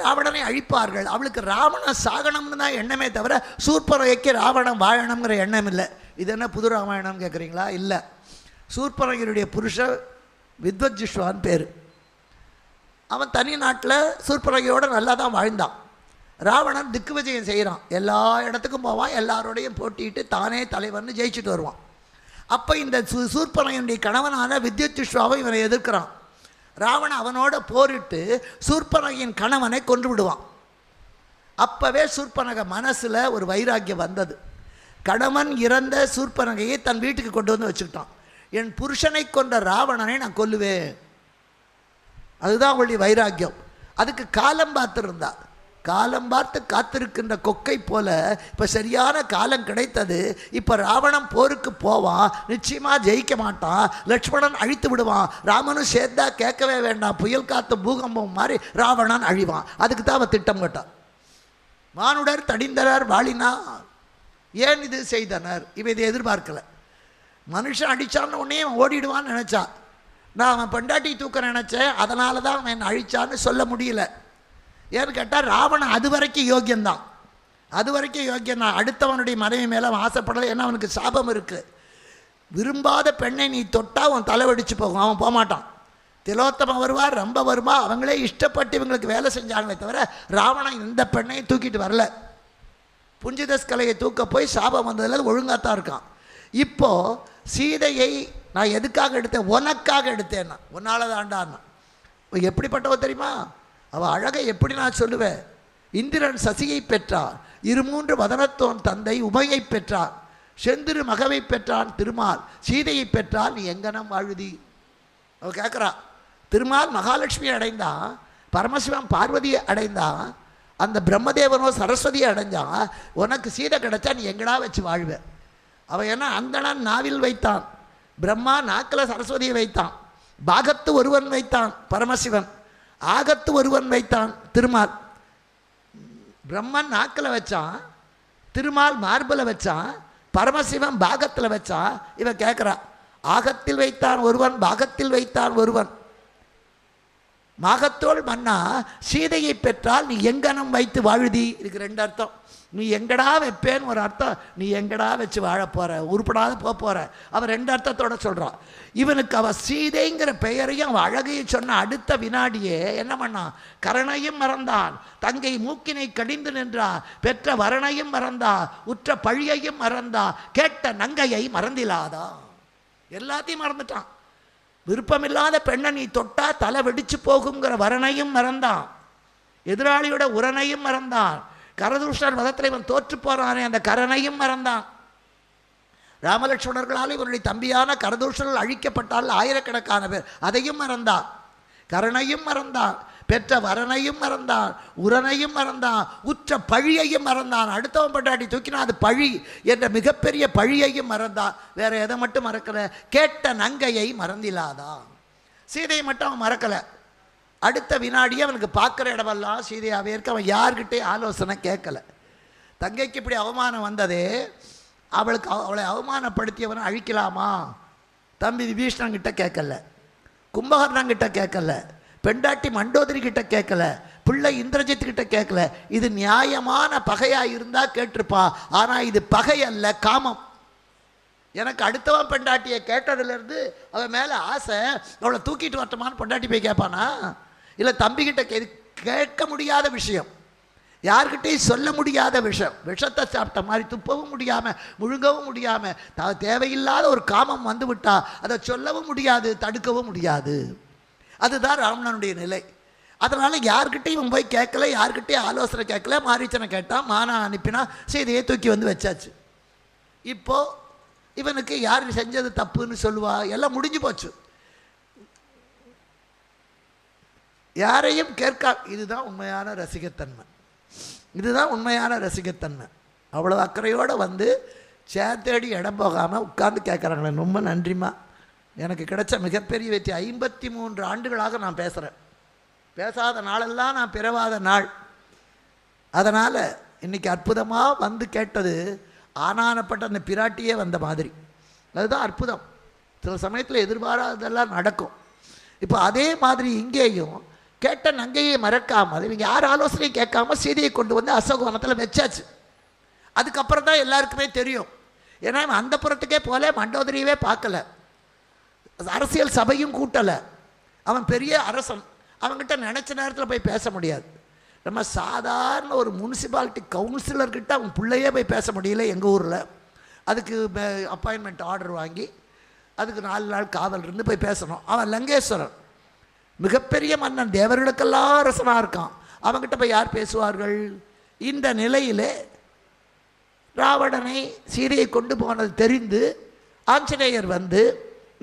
ராவணனை அழிப்பார்கள். அவளுக்கு ராவணன் சாகனம்னு தான் எண்ணமே தவிர சூர்பனகைக்கு ராவணன் வாழணுங்கிற எண்ணம் இல்லை. இது என்ன புது ராமாயணம் கேட்குறீங்களா? இல்லை. சூர்பனகையுடைய புருஷன் வித்வஜிஷ்வான் பேர். அவன் தனி நாட்டில் சூர்பனகையோடு நல்லா தான் வாழ்ந்தான். ராவணன் திக்கு விஜயம் செய்கிறான், எல்லா இடத்துக்கும் போவான், எல்லாரோடையும் போட்டிட்டு தானே தலைவர்னு ஜெயிச்சுட்டு வருவான். அப்போ இந்த சூர்பனகனுடைய கணவனான வித்யுத்யுஷ்வாவை இவனை எதிர்க்கிறான். ராவணன் அவனோட போரிட்டு சூர்பனகின் கணவனை கொன்று விடுவான். அப்போவே சூர்பனக மனசில் ஒரு வைராக்கியம் வந்தது. கணவன் இறந்த சூர்பனகையை தன் வீட்டுக்கு கொண்டு வந்து வச்சுக்கிட்டான். என் புருஷனை கொண்ட ராவணனை நான் கொல்லுவேன், அதுதான் அவளுடைய வைராக்கியம். அதுக்கு காலம் பார்த்துருந்தா. காலம் பார்த்து காத்திருக்கின்ற கொக்கை போல இப்போ சரியான காலம் கிடைத்தது. இப்போ ராவணன் போருக்கு போவான், நிச்சயமாக ஜெயிக்க மாட்டான், லட்சுமணன் அழித்து விடுவான். ராமனும் சேர்ந்தா கேட்கவே வேண்டாம், புயல் காத்து பூகம்பம் மாதிரி ராவணன் அழிவான். அதுக்கு தான் அவன் திட்டம் கேட்டான். மானுடர் தடிந்தனர் வாழினா ஏன் இது செய்தனர்? இவன் இதை எதிர்பார்க்கல. மனுஷன் அடித்தான்னு உடனே அவன் ஓடிடுவான்னு நினச்சா. நான் அவன் பெண்டாட்டி தூக்க நினச்சேன், அதனால தான் அவன் என்னை அழிச்சான்னு சொல்ல முடியல. ஏன்னு கேட்டால் ராவணன் அது வரைக்கும் யோக்கியந்தான், அது வரைக்கும் யோக்கியந்தான். அடுத்தவனுடைய மனைவி மேலே அவன் ஆசைப்படலை, ஏன்னா அவனுக்கு சாபம் இருக்குது. விரும்பாத பெண்ணை நீ தொட்டால் அவன் தலைவடிச்சு போகும், அவன் போகமாட்டான். திலோத்தமன் வருவார், ரொம்ப வருவா, அவங்களே இஷ்டப்பட்டு இவங்களுக்கு வேலை செஞ்சாங்களே தவிர ராவணன் இந்த பெண்ணையும் தூக்கிட்டு வரல. புஞ்சிதஸ்கலையை தூக்க போய் சாபம் வந்ததில் ஒழுங்காகத்தான் இருக்கான். இப்போது சீதையை நான் எதுக்காக எடுத்தேன்? உனக்காக எடுத்தேன்னா, உன்னால தாண்டான்னா. எப்படிப்பட்டவ தெரியுமா? அவள் அழகை எப்படி நான் சொல்லுவேன்? இந்திரன் சசியை பெற்றார், 2-3 வதனத்தோன் தந்தை உமையை பெற்றார், செந்திரு மகவை பெற்றான் திருமால், சீதையை பெற்றால் நீ எங்கனம் வாழுதி? அவள் கேட்குறா. திருமால் மகாலட்சுமியை அடைந்தான், பரமசிவன் பார்வதியை அடைந்தான், அந்த பிரம்மதேவனோ சரஸ்வதியை அடைஞ்சான். உனக்கு சீதை கிடைச்சா நீ எங்கடா வச்சு வாழ்வேன்? அவன் என்ன அந்தணன் நாவில் வைத்தான், பிரம்மா நாக்கில் சரஸ்வதியை வைத்தான், பாகத்து ஒருவன் வைத்தான் பரமசிவன், ஆகத்து ஒருவன் வைத்தான் திருமால். பிரம்மன் நாக்கில் வச்சான், திருமால் மார்பில் வச்சான், பரமசிவன் பாகத்தில் வச்சான். இவன் கேட்குறா, ஆகத்தில் வைத்தான் ஒருவன், பாகத்தில் வைத்தான் ஒருவன், மாகத்தோள் மன்னா சீதையை பெற்றால் நீ எங்கனம் வைத்து வாழுதி? இதுக்கு 2 அர்த்தம். நீ எங்கடா வைப்பேன்னு ஒரு அர்த்தம், நீ எங்கடா வச்சு வாழ போகிற, உருப்படாத போகிற. அவன் 2 அர்த்தத்தோடு சொல்கிறான். இவனுக்கு அவள் சீதைங்கிற பெயரையும் அவன் அழகையும் சொன்ன அடுத்த வினாடியே என்ன பண்ணான்? கரணையும் மறந்தான், தங்கை மூக்கினை கடிந்து நின்றான், பெற்ற வரணையும் மறந்தான், உற்ற பழியையும் மறந்தான், கேட்ட நங்கையை மறந்திலாதா. எல்லாத்தையும் மறந்துட்டான். விருப்பமில்லாத பெண்ணை நீ தொட்டா தலை வெடிச்சு போகுங்கிற வரணையும் மறந்தான், எதிராளியோட உரணையும் மறந்தான், கரதூஷணர் வதத்தில் இவன் தோற்று போறானே அந்த கரணையும் மறந்தான். ராமலட்சுமணர்களால் இவருடைய தம்பியான கரதூஷணர்கள் அழிக்கப்பட்டால் ஆயிரக்கணக்கான பேர், அதையும் மறந்தான். கரணையும் மறந்தான், பெற்ற வரனையும் மறந்தான், உரனையும் மறந்தான், உற்ற பழியையும் மறந்தான். அடுத்தவன் பட்டாட்டி தூக்கினா அது பழி என்ற மிகப்பெரிய பழியையும் மறந்தான். வேற எதை மட்டும் மறக்கல? கேட்ட நங்கையை மறந்திலாதான். சீதையை மட்டும் அவன் மறக்கலை. அடுத்த வினாடியே அவனுக்கு பார்க்குற இடமெல்லாம் சீதையாகவே இருக்க. அவன் யார்கிட்டே ஆலோசனை கேட்கல. தங்கைக்கு இப்படி அவமானம் வந்ததே, அவளை அவமானப்படுத்தியவனை அழிக்கலாமா? தம்பி விபீஷணங்கிட்ட கேட்கல, கும்பகர்ணங்கிட்ட கேட்கல, பெண்டாட்டி மண்டோதரி கிட்ட கேட்கல, பிள்ளை இந்திரஜித்துக்கிட்ட கேட்கல. இது நியாயமான பகையாக இருந்தால் கேட்டிருப்பா. ஆனால் இது பகை அல்ல, காமம். எனக்கு அடுத்தவன் பெண்டாட்டியை கேட்டதுலேருந்து அவன் மேலே ஆசை, அவளை தூக்கிட்டு வரட்டுமான்னு பெண்டாட்டி போய் கேட்பானா? இல்லை தம்பிக்கிட்ட கேட்க முடியாத விஷயம், யார்கிட்டையும் சொல்ல முடியாத விஷயம், விஷத்தை சாப்பிட்ட மாதிரி துப்பவும் முடியாமல் முழுங்கவும் முடியாமல் தேவையில்லாத ஒரு காமம் வந்து விட்டா அதை சொல்லவும் முடியாது, தடுக்கவும் முடியாது. அதுதான் ராவணனுடைய நிலை. அதனால் யார்கிட்டையும் போய் கேட்கல, யார்கிட்டையும் ஆலோசனை கேட்கல. மாரீச்சனை கேட்டான், மானா அனுப்பினா, சீதையை தூக்கி வந்து வச்சாச்சு. இப்போது இவனுக்கு யார் செஞ்சது தப்புன்னு சொல்லுவா? எல்லாம் முடிஞ்சு போச்சு. யாரையும் கேட்கா. இதுதான் உண்மையான ரசிகத்தன்மை, இதுதான் உண்மையான ரசிகத்தன்மை. அவ்வளோ அக்கறையோடு வந்து சேர்த்தேடி இடம் போகாமல் உட்கார்ந்து கேட்குறாங்களே, ரொம்ப நன்றிம்மா. எனக்கு கிடைச்ச மிகப்பெரிய வெற்றி. 53 ஆண்டுகளாக நான் பேசுகிறேன். பேசாத நாளெல்லாம் நான் பிறவாத நாள். அதனால் இன்றைக்கி அற்புதமாக வந்து கேட்டது ஆனானப்பட்ட அந்த பிராட்டியே வந்த மாதிரி. அதுதான் அற்புதம். சில சமயத்தில் எதிர்பாராததெல்லாம் நடக்கும். இப்போ அதே மாதிரி இங்கேயும் கேட்ட நங்கையை மறக்காமல் இவங்க யார் ஆலோசனையும் கேட்காம சீதையை கொண்டு வந்து அசோகவனத்தில் வச்சாச்சு. அதுக்கப்புறம் தான் எல்லாருக்குமே தெரியும். ஏன்னா அந்த புறத்துக்கே போல, மண்டோதரியவே பார்க்கல, அரசியல் சபையும் கூட்டலை. அவன் பெரிய அரசன், அவன்கிட்ட நினச்ச நேரத்தில் போய் பேச முடியாது. நம்ம சாதாரண ஒரு முனிசிபாலிட்டி கவுன்சிலர்கிட்ட அவன் பிள்ளையே போய் பேச முடியல எங்கள் ஊரில். அதுக்கு அப்பாயின்மெண்ட் ஆர்டர் வாங்கி அதுக்கு 4 நாள் காவல் இருந்து போய் பேசணும். அவன் லங்கேஸ்வரன், மிகப்பெரிய மன்னன், தேவர்களுக்கெல்லாம் அரசனாக இருக்கான். அவங்ககிட்ட போய் யார் பேசுவார்கள்? இந்த நிலையிலே ராவணனை சீதையை கொண்டு போனது தெரிந்து ஆஞ்சநேயர் வந்து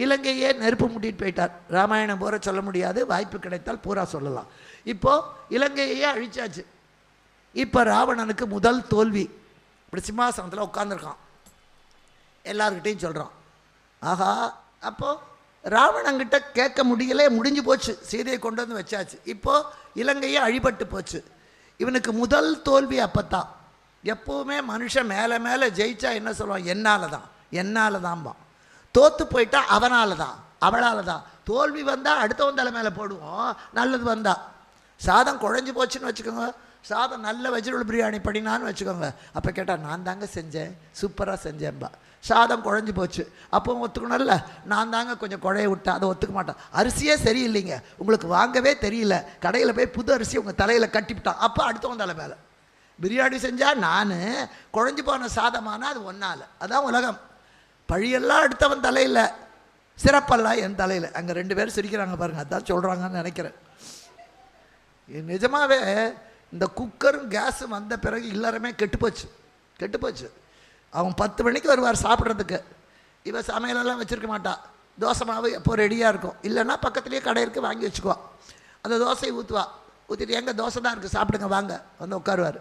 இலங்கையே நெருப்பு மூட்டிட்டு போயிட்டார். ராமாயணம் பூரா சொல்ல முடியாது, வாய்ப்பு கிடைத்தால் பூரா சொல்லலாம். இப்போது இலங்கையே அழிச்சாச்சு. இப்போ ராவணனுக்கு முதல் தோல்வி. இப்படி சிம்மாசனத்தில் உட்காந்துருக்கான், எல்லார்கிட்டையும் சொல்கிறான். ஆஹா, அப்போது ராவணங்கிட்ட கேட்க முடியலே, முடிஞ்சு போச்சு, சீதையை கொண்டு வந்து வச்சாச்சு. இப்போது இலங்கையே அழிபட்டு போச்சு. இவனுக்கு முதல் தோல்வி அப்போத்தான். எப்போவுமே மனுஷன் மேலே மேலே ஜெயிச்சா என்ன சொல்லுவான்? என்னால் தான்பான். தோற்று போயிட்டா அவனால தான், அவளால் தான். தோல்வி வந்தால் அடுத்தவன் தலை மேலே போடுவோம், நல்லது வந்தால். சாதம் குழஞ்சி போச்சுன்னு வச்சுக்கோங்க, சாதம் நல்ல வெஜிடபிள் பிரியாணி பண்ணினான்னு வச்சுக்கோங்க, அப்போ கேட்டால் நான் தாங்க செஞ்சேன், சூப்பராக செஞ்சேன்பா. சாதம் குழஞ்சி போச்சு, அப்போ ஒத்துக்கணும்ல, நான் தாங்க கொஞ்சம் குழைய விட்டேன், அதை ஒத்துக்க மாட்டான். அரிசியே சரியில்லைங்க, உங்களுக்கு வாங்கவே தெரியல, கடையில் போய் புது அரிசி உங்கள் தலையில் கட்டிவிட்டான், அப்போ அடுத்தவன் தலை மேலே. பிரியாணி செஞ்சால் நான், குழஞ்சி போன சாதமானால் அது ஒன்றால். அதான் உலகம். பழியெல்லாம் அடுத்தவன் தலையில், சிறப்பெல்லாம் என் தலையில். அங்கே 2 பேர் சிரிக்கிறாங்க பாருங்கள், அதான் சொல்கிறாங்கன்னு நினைக்கிறேன். நிஜமாகவே இந்த குக்கரும் கேஸும் வந்த பிறகு எல்லாருமே கெட்டுப்போச்சு. அவன் 10 மணிக்கு வருவார் சாப்பிட்றதுக்கு. இவன் சமையலெல்லாம் வச்சுருக்க மாட்டான். தோசை மாவு எப்போ ரெடியாக இருக்கும், இல்லைன்னா பக்கத்துலேயே கடை இருக்குது, வாங்கி வச்சுக்குவான். அந்த தோசையை ஊற்றிட்டு எங்கே தோசை தான் இருக்குது சாப்பிடுங்க வாங்க வந்து உட்காருவார்.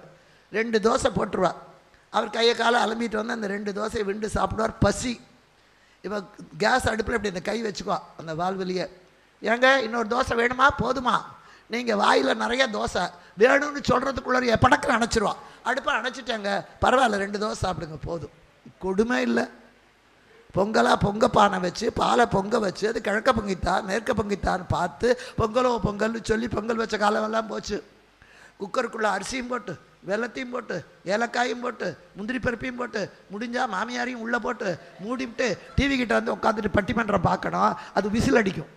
2 தோசை போட்டுருவார். அவர் கையை காலை அலம்பிட்டு வந்து அந்த 2 தோசையை விண்டு சாப்பிடுவார். பசி. இவன் கேஸ் அடுப்பில் இப்படி இந்த கை வச்சுக்குவா அந்த வால்வெளியே. ஏங்க இன்னொரு தோசை வேணுமா? போதுமா? நீங்கள் வாயில் நிறைய தோசை வேணும்னு சொல்கிறதுக்குள்ளே படக்கில் அணைச்சிருவான். அடுப்பை அணைச்சிட்டாங்க, பரவாயில்ல 2 தோசை சாப்பிடுங்க போதும். கொடுமை இல்லை. பொங்க பானை வச்சு பாலை பொங்க வச்சு அது கிழக்க பொங்கித்தான் மேற்க பொங்கித்தான்னு பார்த்து பொங்கல்னு சொல்லி பொங்கல் வச்ச காலமெல்லாம் போச்சு. குக்கருக்குள்ளே அரிசியும் போட்டு, வெள்ளத்தையும் போட்டு, ஏலக்காயும் போட்டு, முந்திரி பருப்பையும் போட்டு, முடிஞ்சால் மாமியாரையும் உள்ளே போட்டு மூடிவிட்டு டிவி கிட்ட வந்து உட்காந்துட்டு பட்டிமன்றம் பார்க்கணும். அது விசில் அடிக்கும்.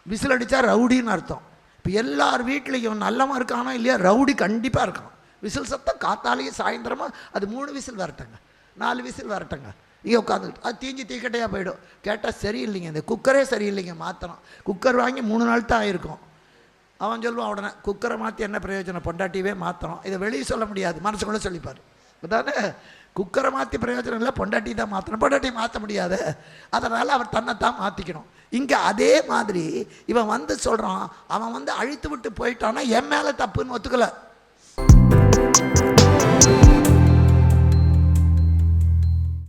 விசில் அடித்தா ரவுடின்னு அர்த்தம். இப்போ எல்லார் வீட்லேயும் நல்லவன் இருக்கானோ இல்லையா, ரவுடி கண்டிப்பாக இருக்கான். விசில் சத்தம் காத்தாலேயும் சாயந்தரமாக அது 3 விசில் வரட்டங்க, 4 விசில் வரட்டங்க. இங்கே உட்காந்துக்கிட்டு அது தீக்கட்டையாக போயிடும். கேட்டால் சரியில்லைங்க, இந்த குக்கரே சரியில்லைங்க, மாற்றணும். குக்கர் வாங்கி 3 நாள் தான் ஆயிருக்கும். அவன் சொல்லுவான் உடனே, குக்கரை மாற்றி என்ன பிரயோஜனம், பொண்டாட்டியவே மாற்றணும். இதை வெளியே சொல்ல முடியாது, மனசுக்குள்ளே சொல்லிப்பார். அதானே, குக்கரை மாற்றி பிரயோஜனம் இல்லை, பொண்டாட்டி தான் மாற்றணும். பொண்டாட்டி மாற்ற முடியாது, அதனால் அவர் தன்னைத்தான் மாற்றிக்கணும். இங்கே அதே மாதிரி இவன் வந்து சொல்கிறான், அவன் வந்து அழித்து விட்டு போயிட்டான்னா என் மேலே தப்புன்னு ஒத்துக்கலை.